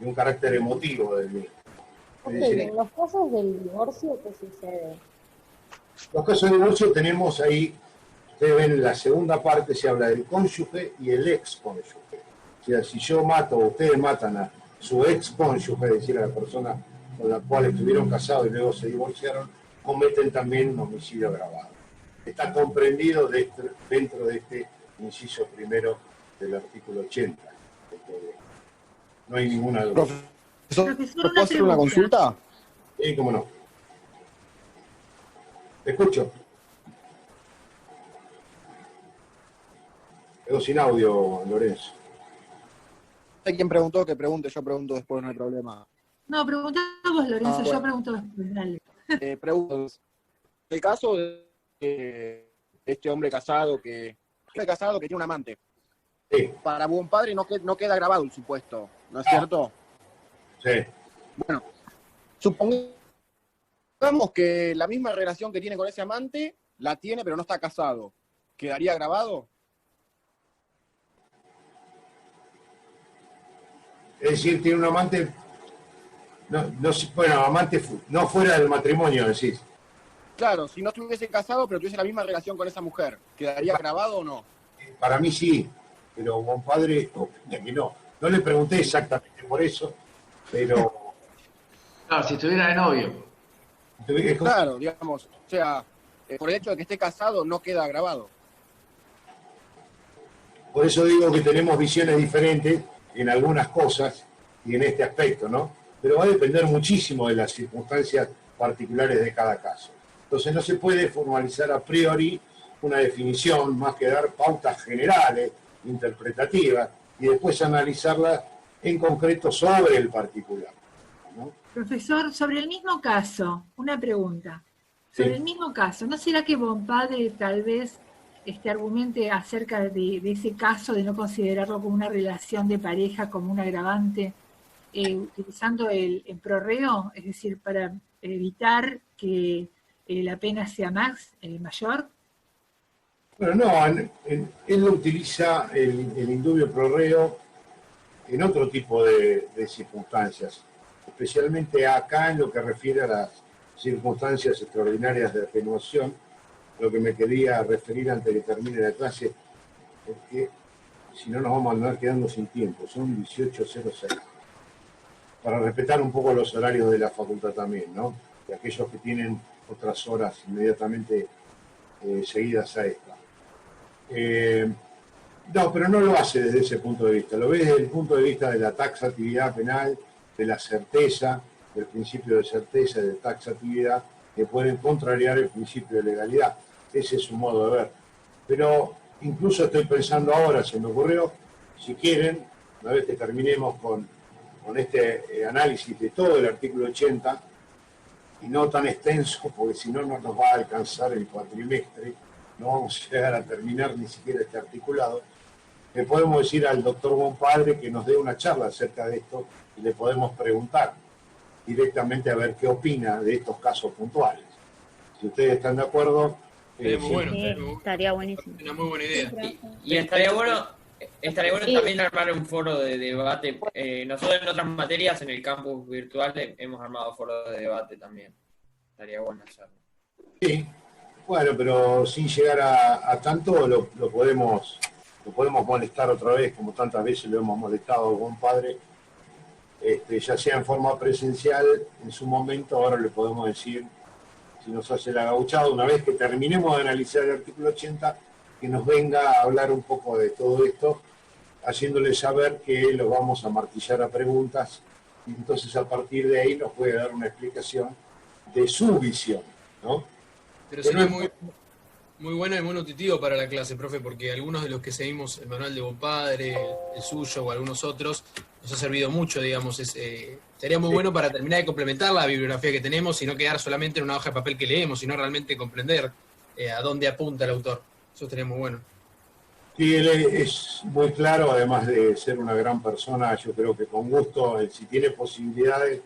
de un carácter emotivo del vínculo. En los casos del divorcio, ¿qué sucede? Los casos de divorcio tenemos ahí, ustedes ven en la segunda parte, se habla del cónyuge y el ex cónyuge. O sea, si yo mato o ustedes matan a su ex cónyuge, es decir, a la persona con la cual estuvieron casados y luego se divorciaron, cometen también un homicidio agravado. Está comprendido dentro de este inciso primero del artículo 80. No hay ninguna duda. Profesor, ¿puedo hacer una consulta? Sí, cómo no. Te escucho. Quedó sin audio, Lorenzo. Hay quien preguntó que pregunte, yo pregunto después, no hay problema. No, preguntá vos, Lorenzo, bueno. yo pregunto después, dale. Pregunto. El caso de este hombre casado que tiene un amante. Sí. Para buen padre no queda grabado el supuesto, ¿no es cierto? Sí. Bueno, supongamos que la misma relación que tiene con ese amante, la tiene pero no está casado. ¿Quedaría grabado? Es decir, tiene un amante, amante no fuera del matrimonio, decís. Claro, si no estuviese casado pero tuviese la misma relación con esa mujer, ¿quedaría grabado o no? Para mí sí, pero buen padre, que no. No le pregunté exactamente por eso, pero... Claro, si estuviera de novio. Claro, digamos, o sea, por el hecho de que esté casado no queda grabado. Por eso digo que tenemos visiones diferentes en algunas cosas y en este aspecto, ¿no? Pero va a depender muchísimo de las circunstancias particulares de cada caso. Entonces no se puede formalizar a priori una definición más que dar pautas generales, interpretativas, y después analizarlas en concreto sobre el particular, ¿no? Profesor, sobre el mismo caso, una pregunta. Sobre el mismo caso, ¿no será que Bonpadre tal vez argumente acerca de ese caso de no considerarlo como una relación de pareja, como un agravante, utilizando el prorreo, es decir, para evitar que la pena sea mayor? Bueno, no, él lo utiliza el indubio prorreo en otro tipo de circunstancias, especialmente acá en lo que refiere a las circunstancias extraordinarias de atenuación, lo que me quería referir antes de que termine la clase, porque si no nos vamos a andar quedando sin tiempo, son 18:06, para respetar un poco los horarios de la facultad también, ¿no? De aquellos que tienen otras horas inmediatamente seguidas a esta. No, pero no lo hace desde ese punto de vista, lo ve desde el punto de vista de la taxatividad penal, de la certeza, del principio de certeza y de taxatividad, que pueden contrariar el principio de legalidad. Ese es su modo de ver. Pero incluso estoy pensando ahora, se me ocurrió, si quieren, una vez que terminemos con este análisis de todo el artículo 80, y no tan extenso, porque si no, no nos va a alcanzar el cuatrimestre, no vamos a llegar a terminar ni siquiera este articulado, le podemos decir al doctor Bonpadre que nos dé una charla acerca de esto y le podemos preguntar directamente a ver qué opina de estos casos puntuales. Si ustedes están de acuerdo... estaría buenísimo. Una muy buena idea. Y estaría bueno también armar un foro de debate. Nosotros en otras materias en el campus virtual hemos armado foros de debate también. Estaría bueno hacerlo. Sí, bueno, pero sin llegar a tanto lo podemos molestar otra vez, como tantas veces lo hemos molestado a Bonpadre, ya sea en forma presencial en su momento. Ahora le podemos decir, si nos hace la gauchada, una vez que terminemos de analizar el artículo 80, que nos venga a hablar un poco de todo esto, haciéndole saber que lo vamos a martillar a preguntas, y entonces a partir de ahí nos puede dar una explicación de su visión, ¿no? Pero sería muy bueno y muy nutritivo para la clase, profe, porque algunos de los que seguimos el manual de Bonpadre, el suyo o algunos otros, nos ha servido mucho, digamos. Sería muy bueno para terminar de complementar la bibliografía que tenemos y no quedar solamente en una hoja de papel que leemos, sino realmente comprender a dónde apunta el autor. Eso estaría muy bueno. Sí, él es muy claro, además de ser una gran persona. Yo creo que con gusto, si tiene posibilidades,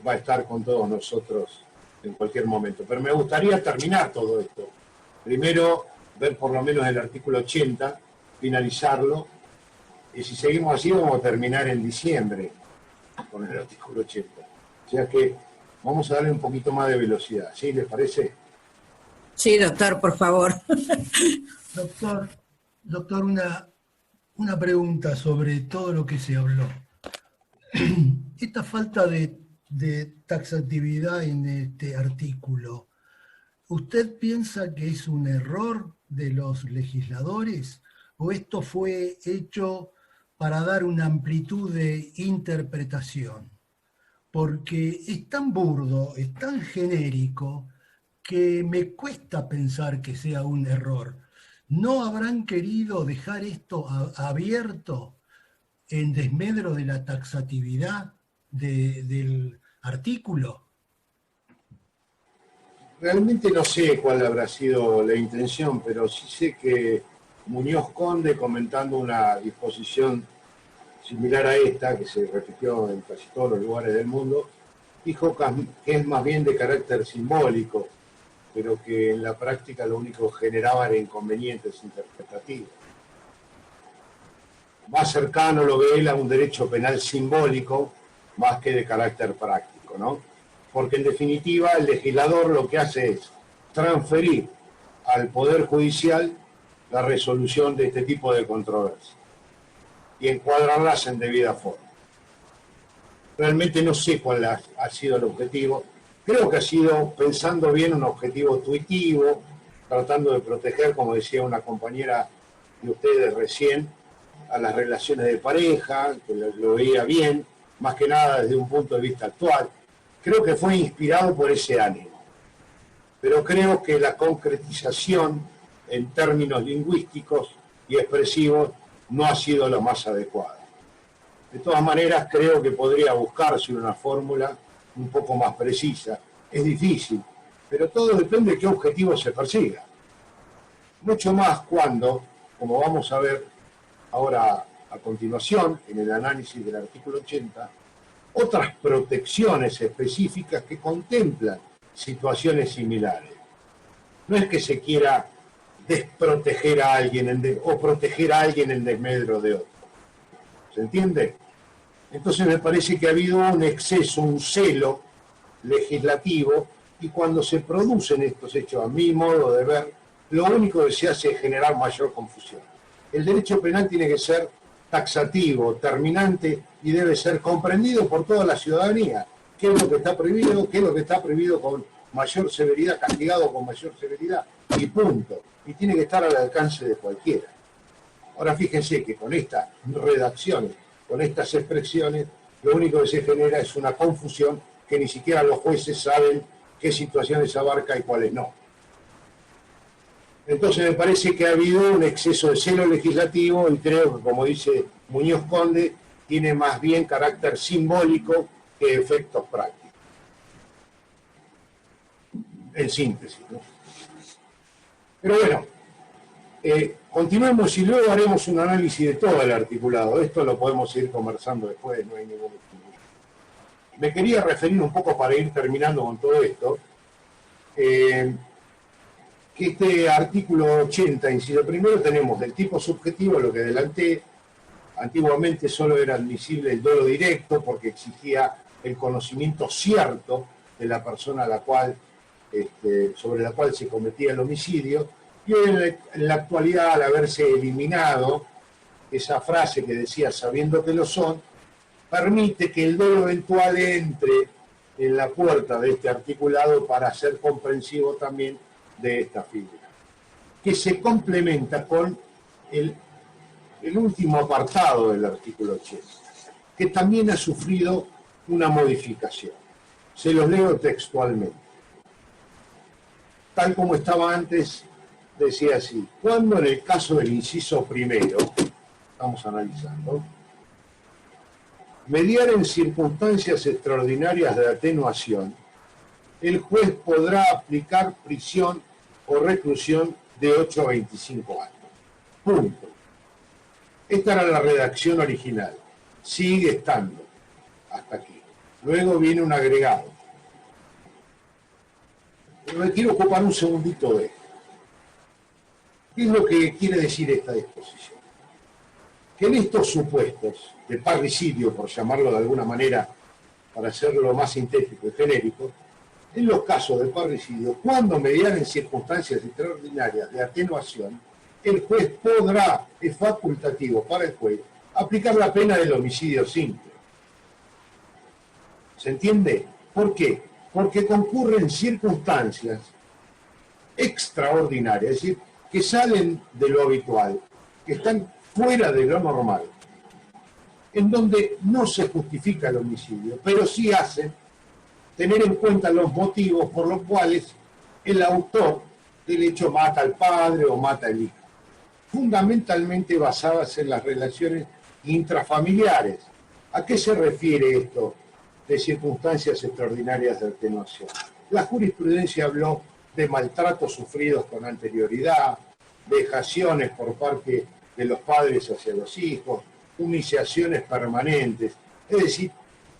va a estar con todos nosotros en cualquier momento. Pero me gustaría terminar todo esto. Primero, ver por lo menos el artículo 80, finalizarlo, y si seguimos así vamos a terminar en diciembre con el artículo 80. O sea que vamos a darle un poquito más de velocidad, ¿sí? ¿Les parece? Sí, doctor, por favor. Doctor, una pregunta sobre todo lo que se habló. Esta falta de taxatividad en este artículo, ¿usted piensa que es un error de los legisladores o esto fue hecho para dar una amplitud de interpretación? Porque es tan burdo, es tan genérico, que me cuesta pensar que sea un error. ¿No habrán querido dejar esto abierto en desmedro de la taxatividad del artículo? Realmente no sé cuál habrá sido la intención, pero sí sé que Muñoz Conde, comentando una disposición similar a esta, que se repitió en casi todos los lugares del mundo, dijo que es más bien de carácter simbólico, pero que en la práctica lo único que generaba era inconvenientes interpretativos. Más cercano lo ve él a un derecho penal simbólico, más que de carácter práctico, ¿no? Porque en definitiva el legislador lo que hace es transferir al Poder Judicial la resolución de este tipo de controversias y encuadrarlas en debida forma. Realmente no sé cuál ha sido el objetivo. Creo que ha sido, pensando bien, un objetivo tuitivo, tratando de proteger, como decía una compañera de ustedes recién, a las relaciones de pareja, que lo veía bien, más que nada desde un punto de vista actual. Creo que fue inspirado por ese ánimo. Pero creo que la concretización en términos lingüísticos y expresivos no ha sido la más adecuada. De todas maneras, creo que podría buscarse una fórmula un poco más precisa. Es difícil, pero todo depende de qué objetivo se persiga. Mucho más cuando, como vamos a ver ahora a continuación en el análisis del artículo 80, otras protecciones específicas que contemplan situaciones similares. No es que se quiera desproteger a alguien o proteger a alguien en desmedro de otro. ¿Se entiende? Entonces me parece que ha habido un exceso, un celo legislativo, y cuando se producen estos hechos, a mi modo de ver, lo único que se hace es generar mayor confusión. El derecho penal tiene que ser taxativo, terminante, y debe ser comprendido por toda la ciudadanía. ¿Qué es lo que está prohibido? ¿Qué es lo que está prohibido con mayor severidad, castigado con mayor severidad? Y punto. Y tiene que estar al alcance de cualquiera. Ahora fíjense que con estas redacciones, con estas expresiones, lo único que se genera es una confusión que ni siquiera los jueces saben qué situaciones abarca y cuáles no. Entonces me parece que ha habido un exceso de celo legislativo y creo que, como dice Muñoz Conde, tiene más bien carácter simbólico que efectos prácticos. En síntesis, ¿no? Pero bueno, Continuemos y luego haremos un análisis de todo el articulado. Esto lo podemos seguir conversando después, no hay ningún problema. Me quería referir un poco para ir terminando con todo esto, que este artículo 80, inciso primero, tenemos del tipo subjetivo, lo que adelanté. Antiguamente solo era admisible el dolo directo porque exigía el conocimiento cierto de la persona a la cual, sobre la cual se cometía el homicidio. Y hoy en la actualidad, al haberse eliminado esa frase que decía sabiendo que lo son, permite que el dolo eventual entre en la puerta de este articulado para ser comprensivo también de esta figura, que se complementa con el último apartado del artículo 80, que también ha sufrido una modificación. Se los leo textualmente. Tal como estaba antes, decía así: cuando en el caso del inciso primero, estamos analizando, mediar en circunstancias extraordinarias de atenuación, el juez podrá aplicar prisión o reclusión de 8 a 25 años. Punto. Esta era la redacción original. Sigue estando hasta aquí. Luego viene un agregado. Pero me quiero ocupar un segundito de esto. ¿Qué es lo que quiere decir esta disposición? Que en estos supuestos de parricidio, por llamarlo de alguna manera, para hacerlo más sintético y genérico, en los casos de parricidio, cuando mediar en circunstancias extraordinarias de atenuación, el juez podrá, es facultativo para el juez, aplicar la pena del homicidio simple. ¿Se entiende? ¿Por qué? Porque concurren circunstancias extraordinarias, es decir, que salen de lo habitual, que están fuera de lo normal, en donde no se justifica el homicidio, pero sí hacen tener en cuenta los motivos por los cuales el autor del hecho mata al padre o mata al hijo, fundamentalmente basadas en las relaciones intrafamiliares. ¿A qué se refiere esto de circunstancias extraordinarias de atenuación? La jurisprudencia habló de maltratos sufridos con anterioridad, vejaciones por parte de los padres hacia los hijos, humillaciones permanentes, es decir,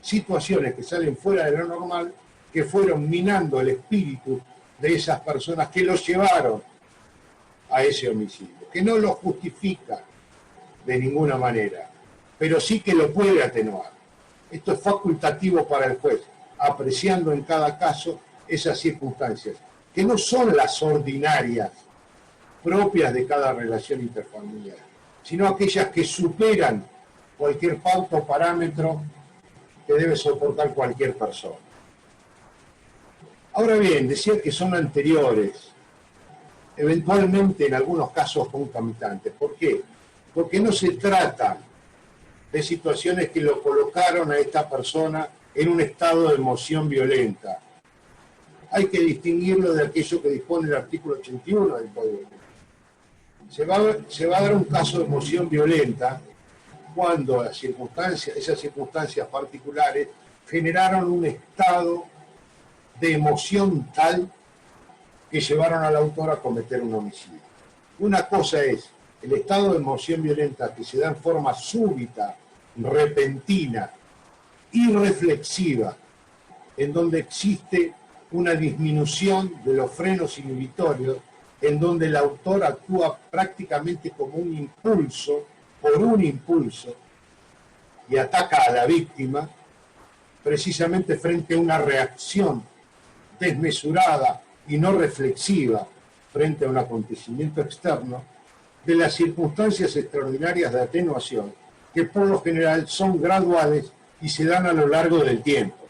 situaciones que salen fuera de lo normal, que fueron minando el espíritu de esas personas que los llevaron a ese homicidio, que no lo justifica de ninguna manera, pero sí que lo puede atenuar. Esto es facultativo para el juez, apreciando en cada caso esas circunstancias, que no son las ordinarias propias de cada relación interfamiliar, sino aquellas que superan cualquier pauta o parámetro que debe soportar cualquier persona. Ahora bien, decía que son anteriores, eventualmente en algunos casos concomitantes. ¿Por qué? Porque no se trata de situaciones que lo colocaron a esta persona en un estado de emoción violenta. Hay que distinguirlo de aquello que dispone el artículo 81 del Código Penal. Se va a dar un caso de emoción violenta cuando esas circunstancias particulares generaron un estado de emoción tal que llevaron al autor a cometer un homicidio. Una cosa es el estado de emoción violenta que se da en forma súbita, repentina, irreflexiva, en donde existe una disminución de los frenos inhibitorios, en donde el autor actúa prácticamente como un impulso, por un impulso, y ataca a la víctima, precisamente frente a una reacción desmesurada y no reflexiva frente a un acontecimiento externo, de las circunstancias extraordinarias de atenuación, que por lo general son graduales y se dan a lo largo del tiempo,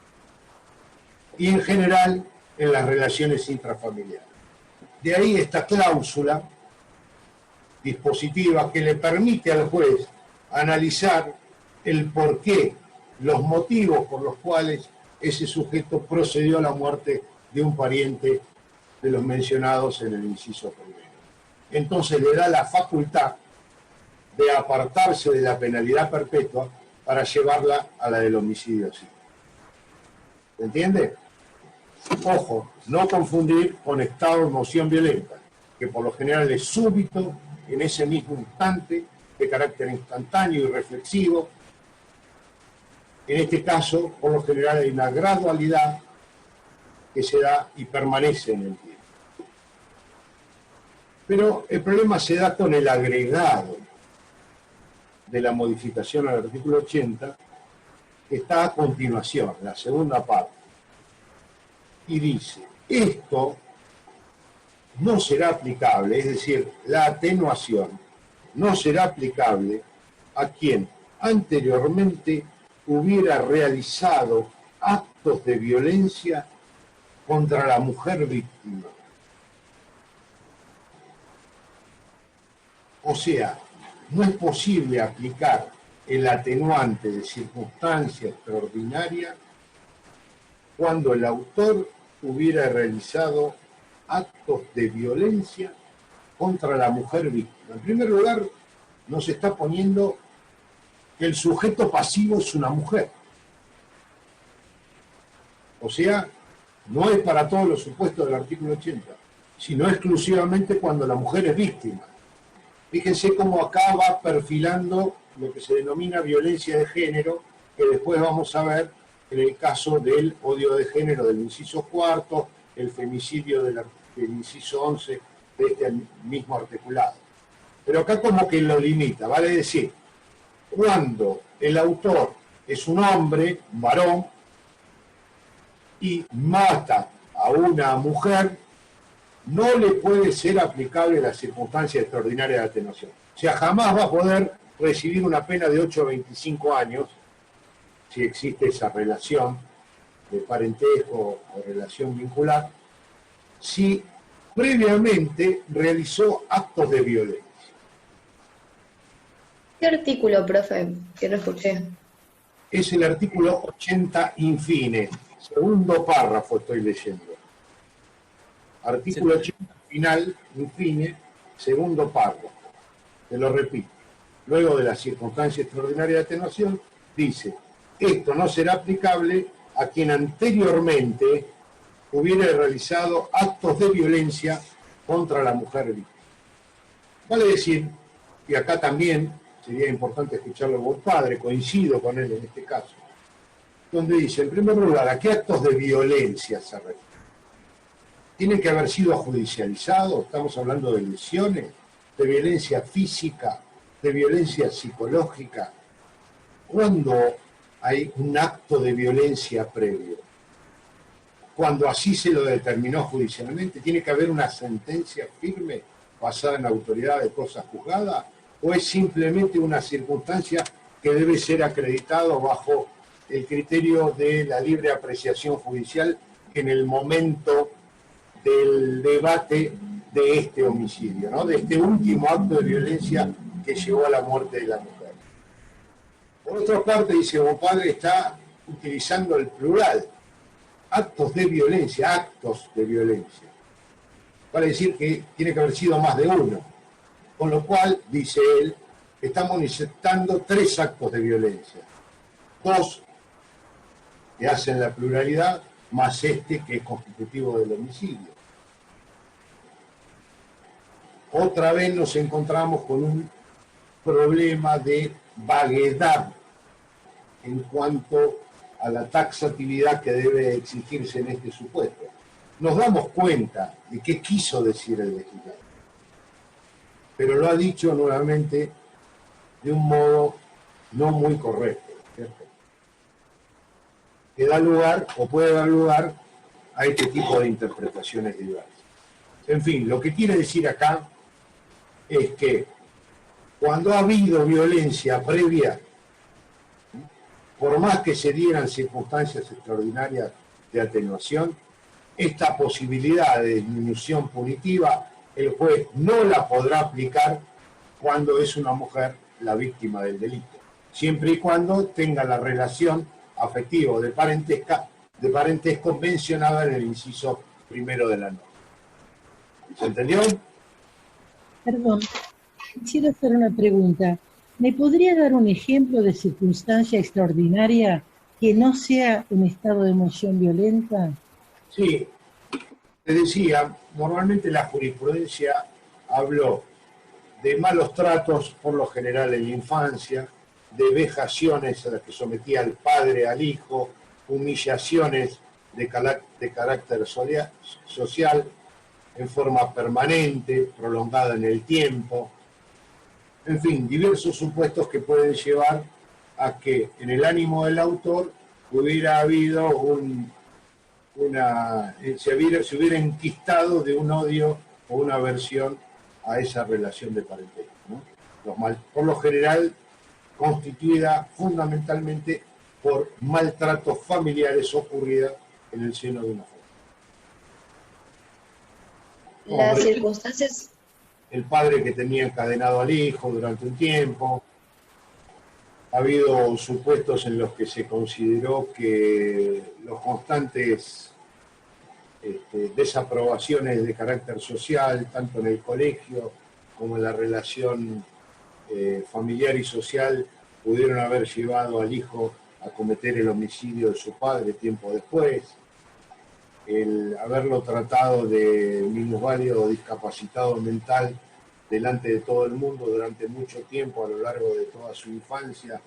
y en general en las relaciones intrafamiliares. De ahí esta cláusula dispositiva que le permite al juez analizar el porqué, los motivos por los cuales ese sujeto procedió a la muerte de un pariente de los mencionados en el inciso primero. Entonces le da la facultad de apartarse de la penalidad perpetua para llevarla a la del homicidio simple. ¿Se entiende? Ojo, no confundir con estado de emoción violenta, que por lo general es súbito, en ese mismo instante, de carácter instantáneo y reflexivo. En este caso, por lo general, hay una gradualidad que se da y permanece en el tiempo. Pero el problema se da con el agregado de la modificación al artículo 80, que está a continuación, la segunda parte. Y dice, esto no será aplicable, es decir, la atenuación no será aplicable a quien anteriormente hubiera realizado actos de violencia contra la mujer víctima. O sea, no es posible aplicar el atenuante de circunstancia extraordinaria cuando el autor hubiera realizado actos de violencia contra la mujer víctima. En primer lugar, nos está poniendo que el sujeto pasivo es una mujer. O sea, no es para todos los supuestos del artículo 80, sino exclusivamente cuando la mujer es víctima. Fíjense cómo acá va perfilando lo que se denomina violencia de género, que después vamos a ver en el caso del odio de género del inciso cuarto, el femicidio del inciso 11 de este mismo articulado. Pero acá como que lo limita, vale decir, cuando el autor es un hombre, un varón, y mata a una mujer, no le puede ser aplicable la circunstancia extraordinaria de atenuación. O sea, jamás va a poder recibir una pena de 8 a 25 años, si existe esa relación de parentesco o relación vincular, si previamente realizó actos de violencia. ¿Qué artículo, profe? Que no escuché. Es el artículo 80 infine, segundo párrafo estoy leyendo. Artículo 80 final, infine, segundo párrafo. Te lo repito. Luego de la circunstancia extraordinaria de atenuación, dice, esto no será aplicable a quien anteriormente hubiera realizado actos de violencia contra la mujer víctima. Vale decir, y acá también sería importante escucharlo por padre, coincido con él en este caso, donde dice, en primer lugar, ¿a qué actos de violencia se refiere? ¿Tienen que haber sido judicializados? Estamos hablando de lesiones, de violencia física, de violencia psicológica. ¿Cuándo hay un acto de violencia previo? Cuando así se lo determinó judicialmente, ¿tiene que haber una sentencia firme basada en autoridad de cosa juzgada? ¿O es simplemente una circunstancia que debe ser acreditado bajo el criterio de la libre apreciación judicial en el momento del debate de este homicidio, ¿no? De este último acto de violencia que llevó a la muerte de la mujer? Por otra parte, dice, como padre está utilizando el plural, actos de violencia, Vale decir que tiene que haber sido más de uno. Con lo cual, dice él, estamos manifestando 3 actos de violencia. 2 que hacen la pluralidad, más este que es constitutivo del homicidio. Otra vez nos encontramos con un problema de vaguedad en cuanto a la taxatividad que debe exigirse en este supuesto. Nos damos cuenta de qué quiso decir el legislador, pero lo ha dicho nuevamente de un modo no muy correcto, ¿cierto? Que da lugar, o puede dar lugar, a este tipo de interpretaciones diversas. En fin, lo que quiere decir acá es que cuando ha habido violencia previa, por más que se dieran circunstancias extraordinarias de atenuación, esta posibilidad de disminución punitiva, el juez no la podrá aplicar cuando es una mujer la víctima del delito, siempre y cuando tenga la relación afectiva o de parentesco mencionada en el inciso primero de la norma. ¿Se entendió? Perdón, quisiera hacer una pregunta. ¿Me podría dar un ejemplo de circunstancia extraordinaria que no sea un estado de emoción violenta? Sí, te decía, normalmente la jurisprudencia habló de malos tratos, por lo general en la infancia, de vejaciones a las que sometía el padre al hijo, humillaciones de carácter social en forma permanente, prolongada en el tiempo, en fin, diversos supuestos que pueden llevar a que en el ánimo del autor hubiera habido se hubiera enquistado de un odio o una aversión a esa relación de parentesco, ¿no? Por lo general constituida fundamentalmente por maltratos familiares ocurridos en el seno de una familia. Las circunstancias... El padre que tenía encadenado al hijo durante un tiempo. Ha habido supuestos en los que se consideró que los constantes desaprobaciones de carácter social, tanto en el colegio como en la relación familiar y social, pudieron haber llevado al hijo a cometer el homicidio de su padre tiempo después. El haberlo tratado de minusválido o discapacitado mental delante de todo el mundo durante mucho tiempo a lo largo de toda su infancia,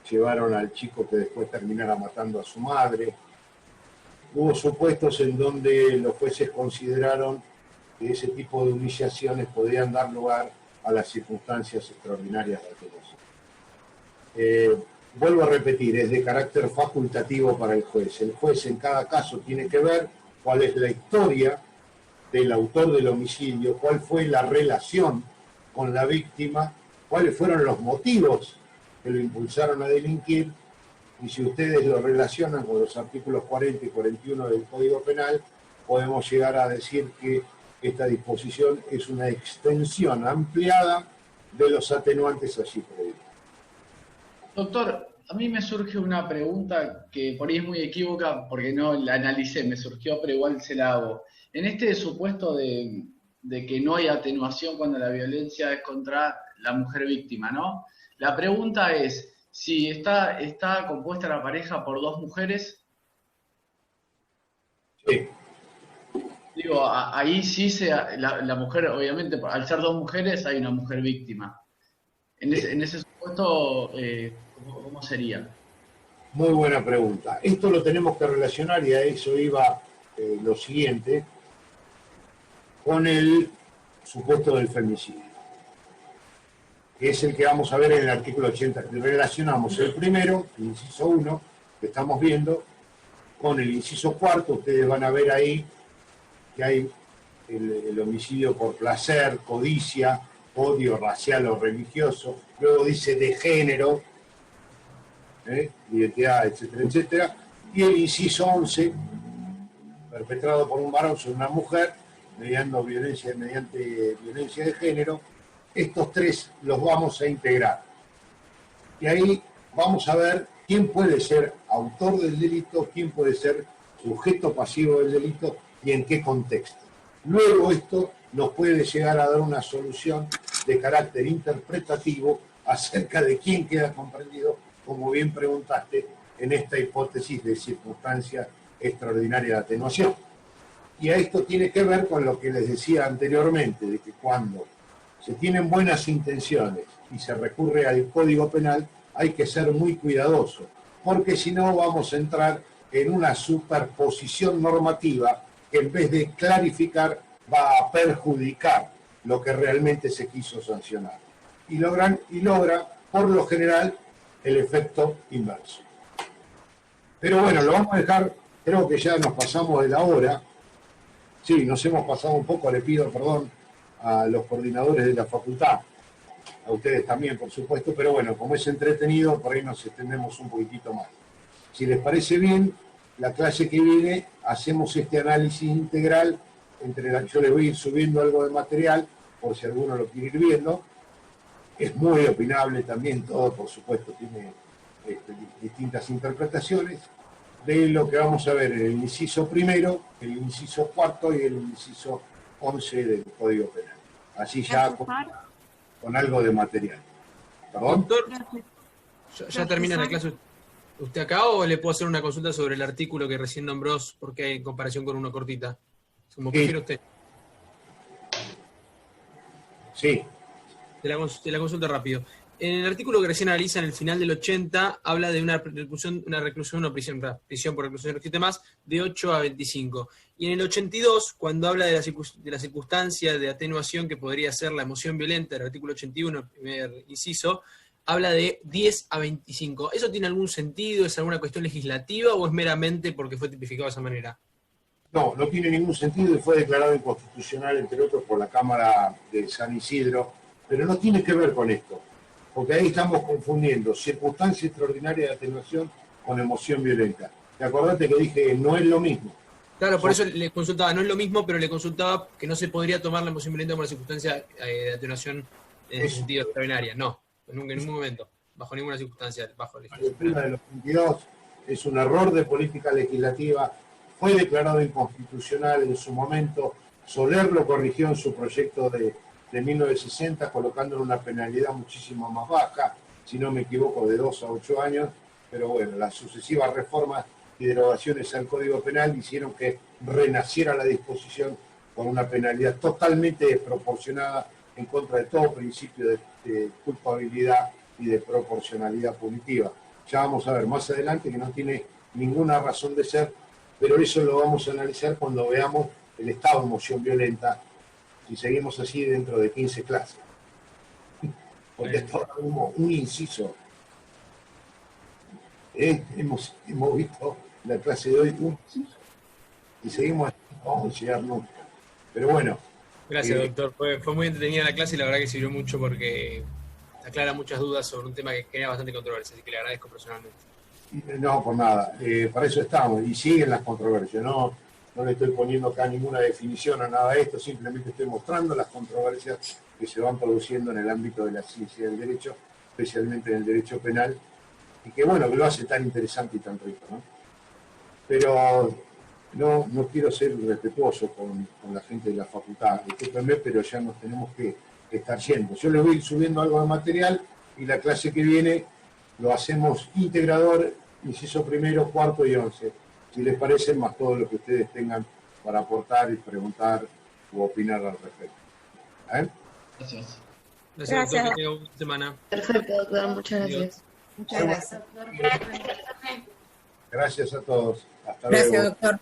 llevaron al chico que después terminara matando a su madre. Hubo supuestos en donde los jueces consideraron que ese tipo de humillaciones podían dar lugar a las circunstancias extraordinarias de atenuación. Vuelvo a repetir, es de carácter facultativo para el juez. El juez en cada caso tiene que ver cuál es la historia del autor del homicidio, cuál fue la relación con la víctima, cuáles fueron los motivos que lo impulsaron a delinquir, y si ustedes lo relacionan con los artículos 40 y 41 del Código Penal, podemos llegar a decir que esta disposición es una extensión ampliada de los atenuantes allí previstos. Doctor, a mí me surge una pregunta que por ahí es muy equívoca porque no la analicé, me surgió, pero igual se la hago. En este supuesto de que no hay atenuación cuando la violencia es contra la mujer víctima, ¿no? La pregunta es, si está compuesta la pareja por dos mujeres. Sí. Digo, ahí sí la mujer, obviamente, al ser dos mujeres hay una mujer víctima. En ese supuesto, ¿cómo sería? Muy buena pregunta. Esto lo tenemos que relacionar, y a eso iba lo siguiente, con el supuesto del femicidio, que es el que vamos a ver en el artículo 80. Relacionamos el primero, el inciso 1, que estamos viendo, con el inciso 4. Ustedes van a ver ahí que hay el homicidio por placer, codicia, odio racial o religioso. Luego dice de género, identidad, etcétera, etcétera. Y el inciso 11, perpetrado por un varón sobre una mujer, mediante violencia de género. Estos tres los vamos a integrar. Y ahí vamos a ver quién puede ser autor del delito, quién puede ser sujeto pasivo del delito y en qué contexto. Luego esto nos puede llegar a dar una solución de carácter interpretativo acerca de quién queda comprendido, como bien preguntaste, en esta hipótesis de circunstancia extraordinaria de atenuación. Y a esto tiene que ver con lo que les decía anteriormente, de que cuando se tienen buenas intenciones y se recurre al Código Penal, hay que ser muy cuidadoso, porque si no vamos a entrar en una superposición normativa que en vez de clarificar va a perjudicar lo que realmente se quiso sancionar. Y logra, por lo general, el efecto inverso. Pero bueno, lo vamos a dejar, creo que ya nos pasamos de la hora. Sí, nos hemos pasado un poco, le pido perdón a los coordinadores de la facultad, a ustedes también, por supuesto, pero bueno, como es entretenido, por ahí nos extendemos un poquitito más. Si les parece bien, la clase que viene hacemos este análisis integral, yo les voy a ir subiendo algo de material, por si alguno lo quiere ir viendo. Es muy opinable también todo, por supuesto, tiene distintas interpretaciones de lo que vamos a ver en el inciso primero, el inciso cuarto y el inciso 11 del Código Penal. Así ya con algo de material. ¿Perdón? Doctor, ¿ya termina la clase usted acá o le puedo hacer una consulta sobre el artículo que recién nombró, porque en comparación con uno cortita? Como prefiere usted. Sí. Te la consulto rápido. En el artículo que recién analiza, en el final del 80, habla de una prisión por reclusión más, de 8 a 25. Y en el 82, cuando habla de la circunstancia de atenuación que podría ser la emoción violenta, el artículo 81, primer inciso, habla de 10 a 25. ¿Eso tiene algún sentido? ¿Es alguna cuestión legislativa o es meramente porque fue tipificado de esa manera? No, no tiene ningún sentido y fue declarado inconstitucional, entre otros, por la Cámara de San Isidro, pero no tiene que ver con esto, porque ahí estamos confundiendo circunstancia extraordinaria de atenuación con emoción violenta. ¿Te acordate que dije no es lo mismo? Claro, por eso le consultaba, no es lo mismo, pero le consultaba que no se podría tomar la emoción violenta como una circunstancia de atenuación en sentido extraordinaria. No, en ningún momento, bajo ninguna circunstancia, bajo la El tema de los 22 es un error de política legislativa, fue declarado inconstitucional en su momento. Soler lo corrigió en su proyecto de 1960, colocándole una penalidad muchísimo más baja, si no me equivoco, de 2 a 8 años, pero bueno, las sucesivas reformas y derogaciones al Código Penal hicieron que renaciera la disposición con una penalidad totalmente desproporcionada en contra de todo principio de culpabilidad y de proporcionalidad punitiva. Ya vamos a ver más adelante que no tiene ninguna razón de ser, pero eso lo vamos a analizar cuando veamos el estado de emoción violenta y seguimos así dentro de 15 clases. Porque hasta ahora hubo un inciso. Hemos visto la clase de hoy un inciso y seguimos así, no vamos a llegar nunca. Pero bueno. Gracias, doctor. Fue muy entretenida la clase y la verdad que sirvió mucho porque aclara muchas dudas sobre un tema que genera bastante controversia, así que le agradezco personalmente. No, por nada. Para eso estamos. Y siguen las controversias. No le estoy poniendo acá ninguna definición a nada de esto, simplemente estoy mostrando las controversias que se van produciendo en el ámbito de la ciencia del derecho, especialmente en el derecho penal, y que bueno, que lo hace tan interesante y tan rico, ¿no? Pero no quiero ser irrespetuoso con la gente de la facultad, discúlpenme, pero ya nos tenemos que estar yendo. Yo les voy a ir subiendo algo de material y la clase que viene lo hacemos integrador, inciso primero, cuarto y 11. Si les parece, más todo lo que ustedes tengan para aportar y preguntar u opinar al respecto. Gracias. Gracias, doctor. Que tenga una buena semana. Perfecto, doctor. Muchas gracias. Muchas gracias. Gracias a todos. Hasta Gracias, luego. doctor.